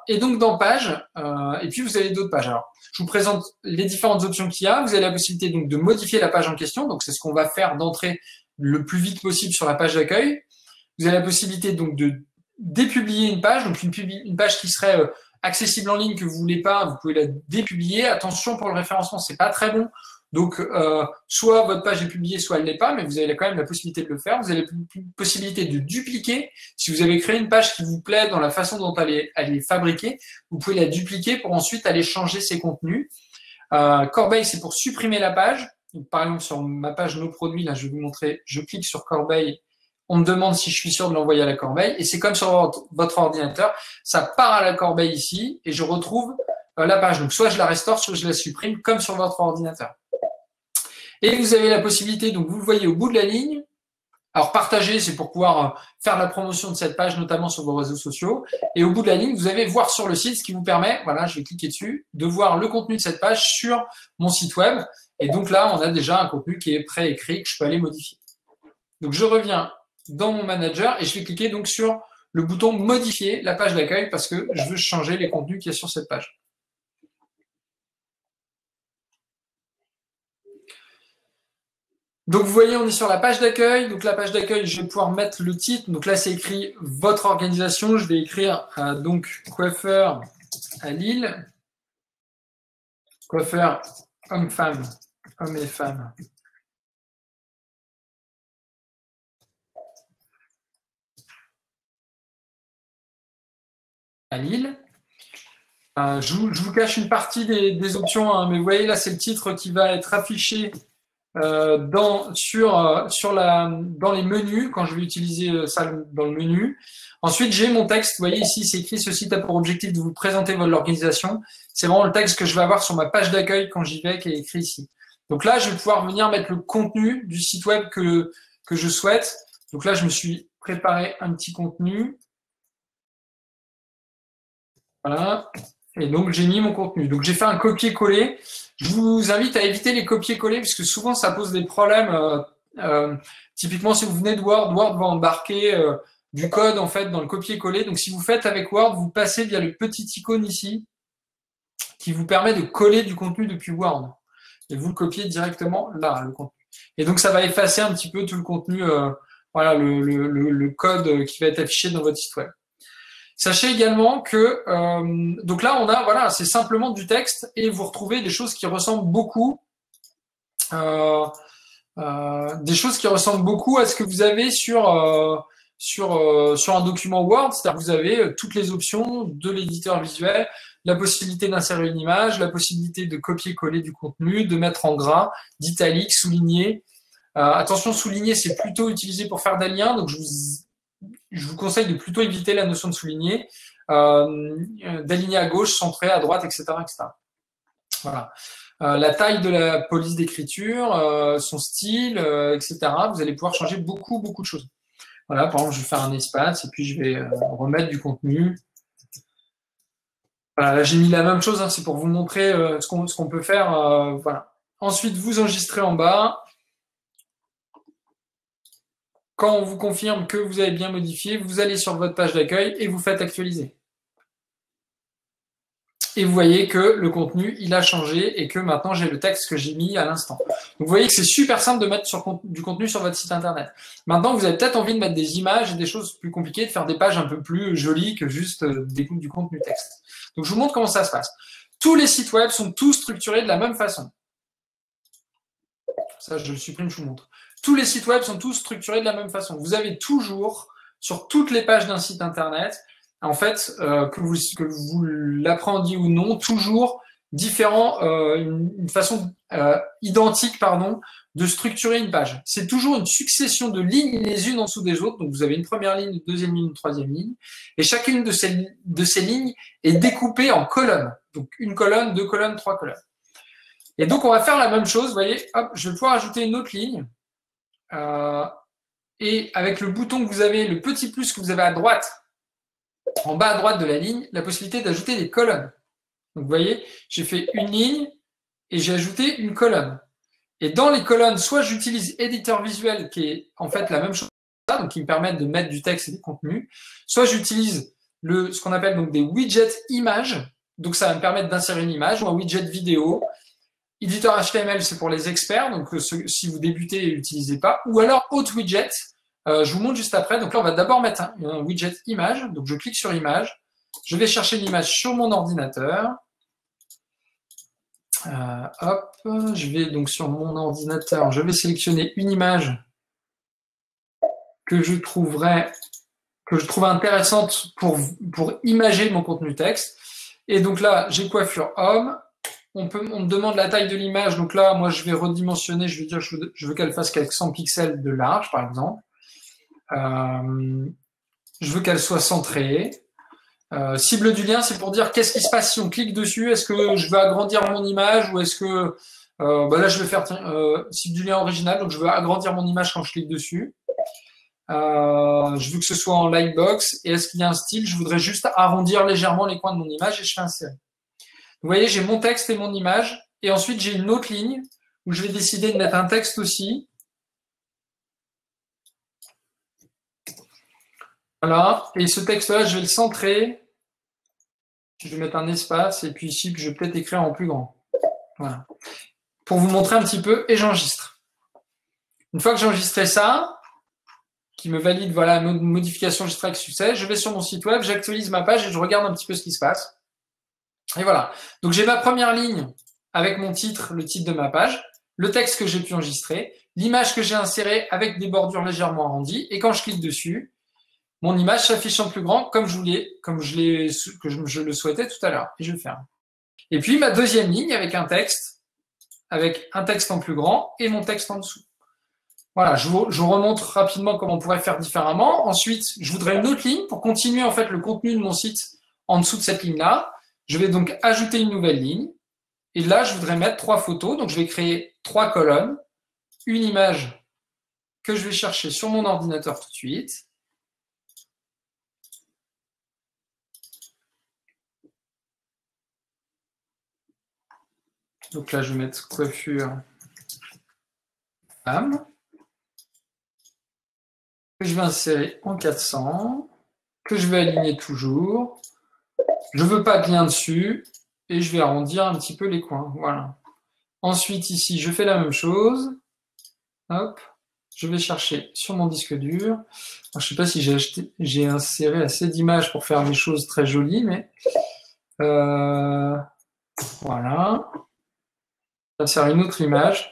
A: Et donc dans page, et puis vous avez d'autres pages. Alors, je vous présente les différentes options qu'il y a. Vous avez la possibilité donc de modifier la page en question. Donc c'est ce qu'on va faire d'entrer le plus vite possible sur la page d'accueil. Vous avez la possibilité donc de dépublier une page, donc une page qui serait accessible en ligne que vous voulez pas, vous pouvez la dépublier. Attention pour le référencement, c'est pas très bon. Donc, soit votre page est publiée, soit elle l'est pas, mais vous avez quand même la possibilité de le faire. Vous avez la possibilité de dupliquer. Si vous avez créé une page qui vous plaît dans la façon dont elle est fabriquée, vous pouvez la dupliquer pour ensuite aller changer ses contenus. Corbeille, c'est pour supprimer la page. Donc, par exemple, sur ma page Nos produits, là, je vais vous montrer, je clique sur Corbeille. On me demande si je suis sûr de l'envoyer à la corbeille. Et c'est comme sur votre ordinateur, ça part à la corbeille ici et je retrouve la page. Donc, soit je la restaure, soit je la supprime comme sur votre ordinateur. Et vous avez la possibilité, donc vous le voyez au bout de la ligne. Alors, partager, c'est pour pouvoir faire la promotion de cette page, notamment sur vos réseaux sociaux. Et au bout de la ligne, vous avez voir sur le site, ce qui vous permet, voilà, je vais cliquer dessus, de voir le contenu de cette page sur mon site web. Et donc là, on a déjà un contenu qui est préécrit que je peux aller modifier. Donc, je reviens dans mon manager et je vais cliquer donc sur le bouton modifier la page d'accueil parce que je veux changer les contenus qu'il y a sur cette page. Donc, vous voyez, on est sur la page d'accueil. Donc, la page d'accueil, je vais pouvoir mettre le titre. Donc là, c'est écrit votre organisation. Je vais écrire donc coiffeur à Lille. Coiffeur homme-femme, hommes et femmes. À Lille. Je vous cache une partie des options, hein, mais vous voyez, là, c'est le titre qui va être affiché dans les menus, quand je vais utiliser ça dans le menu. Ensuite, j'ai mon texte. Vous voyez ici, c'est écrit « Ceci a pour objectif de vous présenter l'organisation ». C'est vraiment le texte que je vais avoir sur ma page d'accueil quand j'y vais, qui est écrit ici. Donc là, je vais pouvoir venir mettre le contenu du site web que je souhaite. Donc là, je me suis préparé un petit contenu. Voilà. Et donc, j'ai mis mon contenu. Donc, j'ai fait un copier-coller. Je vous invite à éviter les copier-coller parce que souvent, ça pose des problèmes. Typiquement, si vous venez de Word, Word va embarquer du code en fait dans le copier-coller. Donc, si vous faites avec Word, vous passez via le petit icône ici qui vous permet de coller du contenu depuis Word. Et vous le copiez directement là, le contenu. Et donc, ça va effacer un petit peu tout le contenu, voilà, le code qui va être affiché dans votre site web. Sachez également que, donc là, on a, voilà, c'est simplement du texte et vous retrouvez des choses qui ressemblent beaucoup, à ce que vous avez sur un document Word, c'est-à-dire que vous avez toutes les options de l'éditeur visuel, la possibilité d'insérer une image, la possibilité de copier-coller du contenu, de mettre en gras, d'italique, souligner. Attention, souligner, c'est plutôt utilisé pour faire des liens, donc je vous conseille de plutôt éviter la notion de souligner, d'aligner à gauche, centrer à droite, etc. etc. Voilà. La taille de la police d'écriture, son style, etc. Vous allez pouvoir changer beaucoup, beaucoup de choses. Voilà, par exemple, je vais faire un espace et puis je vais remettre du contenu. Voilà, là, j'ai mis la même chose, hein, c'est pour vous montrer ce qu'on peut faire. Voilà. Ensuite, vous enregistrez en bas. Quand on vous confirme que vous avez bien modifié, vous allez sur votre page d'accueil et vous faites actualiser. Et vous voyez que le contenu, il a changé et que maintenant, j'ai le texte que j'ai mis à l'instant. Donc, vous voyez que c'est super simple de mettre du contenu sur votre site Internet. Maintenant, vous avez peut-être envie de mettre des images et des choses plus compliquées, de faire des pages un peu plus jolies que juste du contenu texte. Donc, je vous montre comment ça se passe. Tous les sites web sont tous structurés de la même façon. Ça, je le supprime, je vous montre. Tous les sites web sont tous structurés de la même façon. Vous avez toujours, sur toutes les pages d'un site Internet, en fait, que vous l'apprendiez ou non, toujours une façon identique, pardon, de structurer une page. C'est toujours une succession de lignes les unes en dessous des autres. Donc, vous avez une première ligne, une deuxième ligne, une troisième ligne. Et chacune de ces lignes est découpée en colonnes. Donc, une colonne, deux colonnes, trois colonnes. Et donc, on va faire la même chose. Vous voyez, hop, je vais pouvoir ajouter une autre ligne. Et avec le bouton que vous avez, le petit plus que vous avez à droite, en bas à droite de la ligne, la possibilité d'ajouter des colonnes. Donc, vous voyez, j'ai fait une ligne et j'ai ajouté une colonne. Et dans les colonnes, soit j'utilise éditeur visuel, qui est en fait la même chose, donc qui me permettent de mettre du texte et des contenus, soit j'utilise ce qu'on appelle donc des widgets images, donc ça va me permettre d'insérer une image, ou un widget vidéo. Éditeur HTML, c'est pour les experts, donc si vous débutez, n'utilisez pas. Ou alors Autre Widget, je vous montre juste après. Donc là, on va d'abord mettre un widget image. Donc je clique sur image. Je vais chercher l'image sur mon ordinateur. Hop, je vais donc sur mon ordinateur, je vais sélectionner une image que je trouve intéressante pour imager mon contenu texte. Et donc là, j'ai coiffure homme. On me demande la taille de l'image. Donc là, moi, je vais redimensionner. Je vais dire, je veux qu'elle fasse 100 pixels de large, par exemple. Je veux qu'elle soit centrée. Cible du lien, c'est pour dire qu'est-ce qui se passe si on clique dessus. Est-ce que je veux agrandir mon image ou est-ce que... là, je vais faire cible du lien original. Donc, je veux agrandir mon image quand je clique dessus. Je veux que ce soit en lightbox. Et est-ce qu'il y a un style? Je voudrais juste arrondir légèrement les coins de mon image et je fais insérer. Vous voyez, j'ai mon texte et mon image. Et ensuite, j'ai une autre ligne où je vais décider de mettre un texte aussi. Voilà. Et ce texte-là, je vais le centrer. Je vais mettre un espace. Et puis ici, je vais peut-être écrire en plus grand. Voilà. Pour vous montrer un petit peu. Et j'enregistre. Une fois que j'ai enregistré ça, qui me valide, voilà, une modification enregistrée avec succès, je vais sur mon site web, j'actualise ma page et je regarde un petit peu ce qui se passe. Et voilà. Donc, j'ai ma première ligne avec mon titre, le titre de ma page, le texte que j'ai pu enregistrer, l'image que j'ai insérée avec des bordures légèrement arrondies. Et quand je clique dessus, mon image s'affiche en plus grand comme je le souhaitais tout à l'heure. Et je ferme. Et puis, ma deuxième ligne avec un texte en plus grand et mon texte en dessous. Voilà, je vous remontre rapidement comment on pourrait faire différemment. Ensuite, je voudrais une autre ligne pour continuer en fait le contenu de mon site en dessous de cette ligne-là. Je vais donc ajouter une nouvelle ligne. Et là, je voudrais mettre 3 photos. Donc, je vais créer 3 colonnes, une image que je vais chercher sur mon ordinateur tout de suite. Donc là, je vais mettre coiffure femme. Que je vais insérer en 400. Que je vais aligner toujours. Je ne veux pas de lien dessus. Et je vais arrondir un petit peu les coins. Voilà. Ensuite, ici, je fais la même chose. Hop. Je vais chercher sur mon disque dur. Alors, je ne sais pas si j'ai inséré assez d'images pour faire des choses très jolies, mais voilà. Je vais insérer une autre image.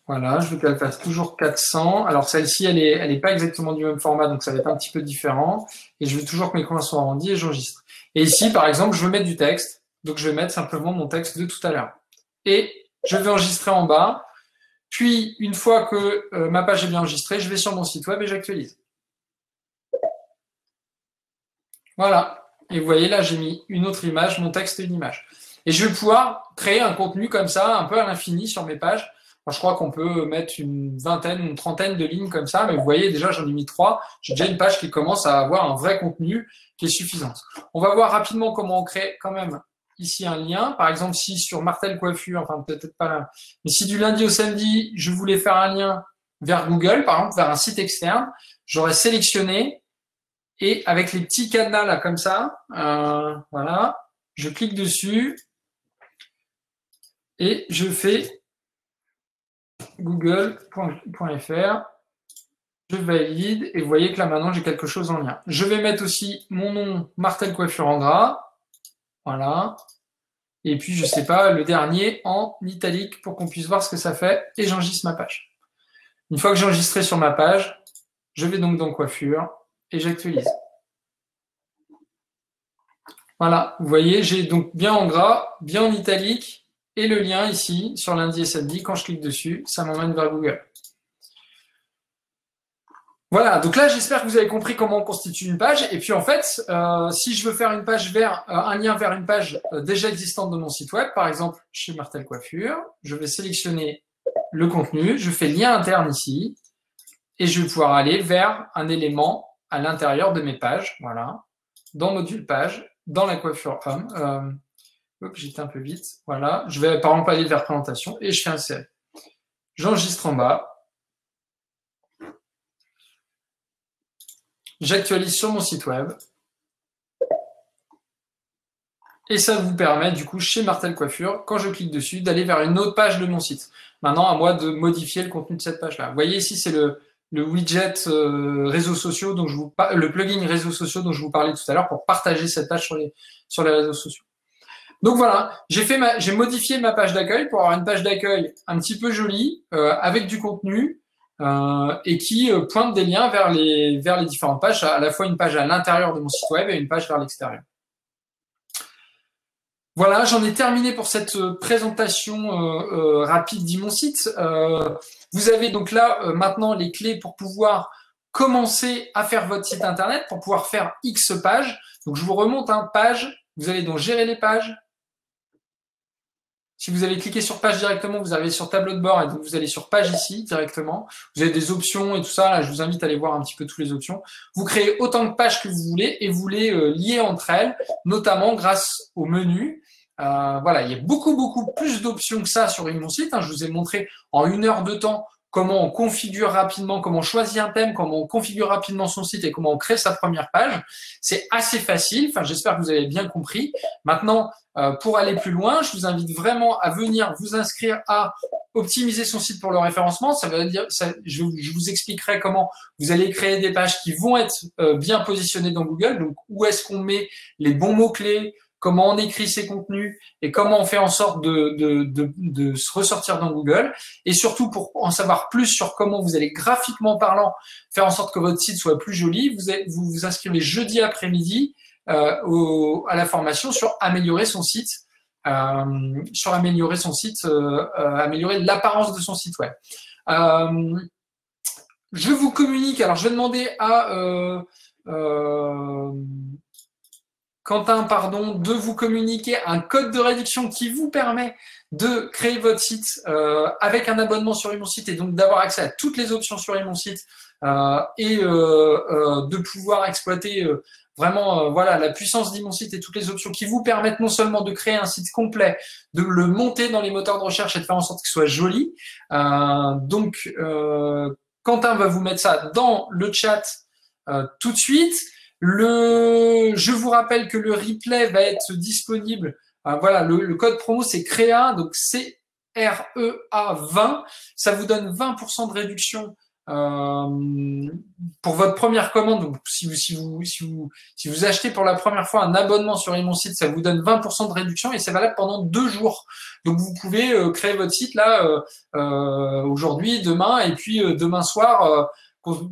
A: Voilà, je veux qu'elle fasse toujours 400. Alors celle-ci, elle est pas exactement du même format, donc ça va être un petit peu différent. Et je veux toujours que mes coins soient arrondis et j'enregistre. Et ici, par exemple, je veux mettre du texte. Donc je vais mettre simplement mon texte de tout à l'heure. Et je vais enregistrer en bas. Puis, une fois que ma page est bien enregistrée, je vais sur mon site web et j'actualise. Voilà. Et vous voyez, là, j'ai mis une autre image, mon texte et une image. Et je vais pouvoir créer un contenu comme ça, un peu à l'infini sur mes pages. Moi, je crois qu'on peut mettre une vingtaine ou une trentaine de lignes comme ça, mais vous voyez, déjà, j'en ai mis 3. J'ai déjà une page qui commence à avoir un vrai contenu qui est suffisante. On va voir rapidement comment on crée quand même ici un lien. Par exemple, si sur Martel Coiffure, enfin peut-être pas là, mais si du lundi au samedi, je voulais faire un lien vers Google, par exemple, vers un site externe, j'aurais sélectionné et avec les petits cadenas là comme ça, voilà, je clique dessus et je fais google.fr, je valide et vous voyez que là maintenant j'ai quelque chose en lien. Je vais mettre aussi mon nom Martel Coiffure en gras, voilà, et puis je sais pas, le dernier en italique pour qu'on puisse voir ce que ça fait et j'enregistre ma page. Une fois que j'ai enregistré sur ma page, je vais donc dans coiffure et j'actualise. Voilà, vous voyez, j'ai donc bien en gras, bien en italique, et le lien ici, sur lundi et samedi, quand je clique dessus, ça m'emmène vers Google. Voilà, donc là, j'espère que vous avez compris comment on constitue une page. Et puis en fait, si je veux faire une page vers un lien vers une page déjà existante de mon site web, par exemple chez Martel Coiffure, je vais sélectionner le contenu, je fais lien interne ici, et je vais pouvoir aller vers un élément à l'intérieur de mes pages, voilà, dans module page, dans la coiffure homme. J'étais un peu vite. Voilà. Je vais par exemple aller vers présentation et je fais insérer. J'enregistre en bas. J'actualise sur mon site web. Et ça vous permet, du coup, chez Martel Coiffure, quand je clique dessus, d'aller vers une autre page de mon site. Maintenant, à moi de modifier le contenu de cette page-là. Vous voyez ici, c'est le widget réseaux sociaux, dont le plugin réseaux sociaux dont je vous parlais tout à l'heure pour partager cette page sur les réseaux sociaux. Donc voilà, j'ai modifié ma page d'accueil pour avoir une page d'accueil un petit peu jolie, avec du contenu, et qui pointe des liens vers les différentes pages, à la fois une page à l'intérieur de mon site web et une page vers l'extérieur. Voilà, j'en ai terminé pour cette présentation rapide d'Imon Site. Vous avez donc là maintenant les clés pour pouvoir commencer à faire votre site internet, pour pouvoir faire X pages. Donc je vous remonte un page, vous allez donc gérer les pages. Si vous avez cliqué sur page directement, vous arrivez sur tableau de bord et donc vous allez sur page ici directement. Vous avez des options et tout ça. Là, je vous invite à aller voir un petit peu toutes les options. Vous créez autant de pages que vous voulez et vous les liez entre elles, notamment grâce au menu. Voilà, il y a beaucoup plus d'options que ça sur mon site. Je vous ai montré en 1 heure de temps comment on configure rapidement, comment on choisit un thème, comment on configure rapidement son site et comment on crée sa première page. C'est assez facile. Enfin, j'espère que vous avez bien compris. Maintenant, pour aller plus loin, je vous invite vraiment à venir vous inscrire à optimiser son site pour le référencement. Ça veut dire, je vous expliquerai comment vous allez créer des pages qui vont être bien positionnées dans Google. Donc, où est-ce qu'on met les bons mots-clés, comment on écrit ses contenus et comment on fait en sorte de se ressortir dans Google. Et surtout, pour en savoir plus sur comment vous allez graphiquement parlant faire en sorte que votre site soit plus joli, vous vous inscrivez jeudi après-midi à la formation sur améliorer son site, améliorer l'apparence de son site web. Je vous communique, alors je vais demander à Quentin, pardon, de vous communiquer un code de réduction qui vous permet de créer votre site avec un abonnement sur Imonsite et donc d'avoir accès à toutes les options sur Imonsite et de pouvoir exploiter vraiment voilà, la puissance d'Imonsite et toutes les options qui vous permettent non seulement de créer un site complet, de le monter dans les moteurs de recherche et de faire en sorte qu'il soit joli. Quentin va vous mettre ça dans le chat tout de suite. Je vous rappelle que le replay va être disponible. Voilà, le code promo c'est CREA, donc CREA 20. Ça vous donne 20% de réduction pour votre première commande. Donc, si vous achetez pour la première fois un abonnement sur Imonsite, ça vous donne 20% de réduction et c'est valable pendant 2 jours. Donc, vous pouvez créer votre site là aujourd'hui, demain et puis demain soir.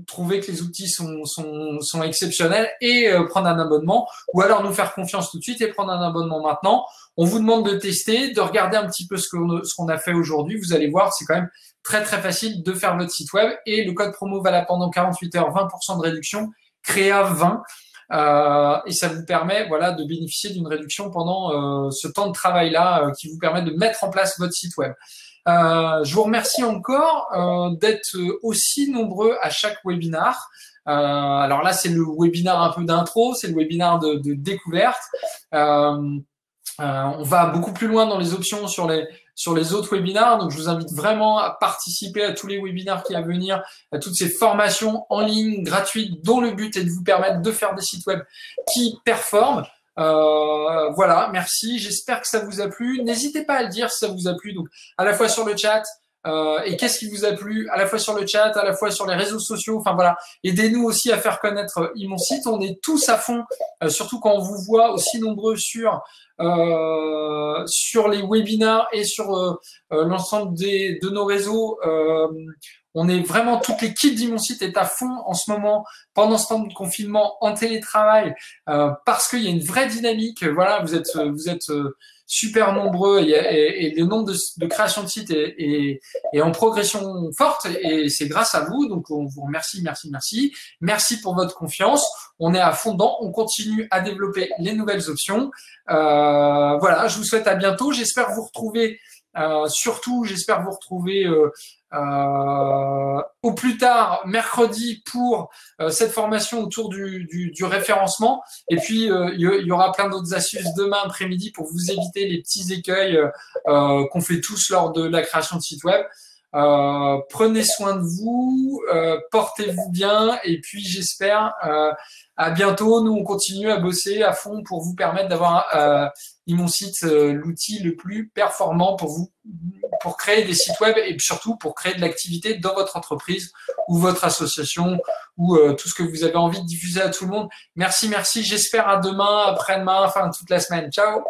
A: Trouver que les outils sont exceptionnels et prendre un abonnement, ou alors nous faire confiance tout de suite et prendre un abonnement maintenant. On vous demande de tester, de regarder un petit peu ce qu'on a fait aujourd'hui. Vous allez voir, c'est quand même très très facile de faire votre site web et le code promo valable pendant 48 heures, 20% de réduction, CREA 20. Et ça vous permet voilà, de bénéficier d'une réduction pendant ce temps de travail-là qui vous permet de mettre en place votre site web. Je vous remercie encore d'être aussi nombreux à chaque webinar. Alors là, c'est le webinar un peu d'intro, c'est le webinar de découverte. On va beaucoup plus loin dans les options sur les autres webinars, donc je vous invite vraiment à participer à tous les webinars qui à venir, à toutes ces formations en ligne gratuites dont le but est de vous permettre de faire des sites web qui performent. Voilà, merci, j'espère que ça vous a plu. N'hésitez pas à le dire si ça vous a plu, donc à la fois sur le chat, et qu'est-ce qui vous a plu, à la fois sur le chat, à la fois sur les réseaux sociaux, enfin voilà, aidez-nous aussi à faire connaître Imonsite. On est tous à fond, surtout quand on vous voit aussi nombreux sur les webinars et sur l'ensemble de nos réseaux. On est vraiment, toute l'équipe d'Imonsite est à fond en ce moment, pendant ce temps de confinement, en télétravail, parce qu'il y a une vraie dynamique. Voilà, vous êtes super nombreux et le nombre de créations de sites est en progression forte et c'est grâce à vous. Donc, on vous remercie, merci. Merci pour votre confiance. On est à fond dedans. On continue à développer les nouvelles options. Voilà, je vous souhaite à bientôt. J'espère vous retrouver, j'espère vous retrouver au plus tard mercredi pour cette formation autour du référencement et puis il y aura plein d'autres astuces demain après-midi pour vous éviter les petits écueils qu'on fait tous lors de la création de site web. Prenez soin de vous, portez-vous bien et puis j'espère à bientôt. Nous on continue à bosser à fond pour vous permettre d'avoir Imonsite l'outil le plus performant pour créer des sites web et surtout pour créer de l'activité dans votre entreprise ou votre association ou tout ce que vous avez envie de diffuser à tout le monde. Merci, j'espère à demain, après-demain, enfin toute la semaine. Ciao.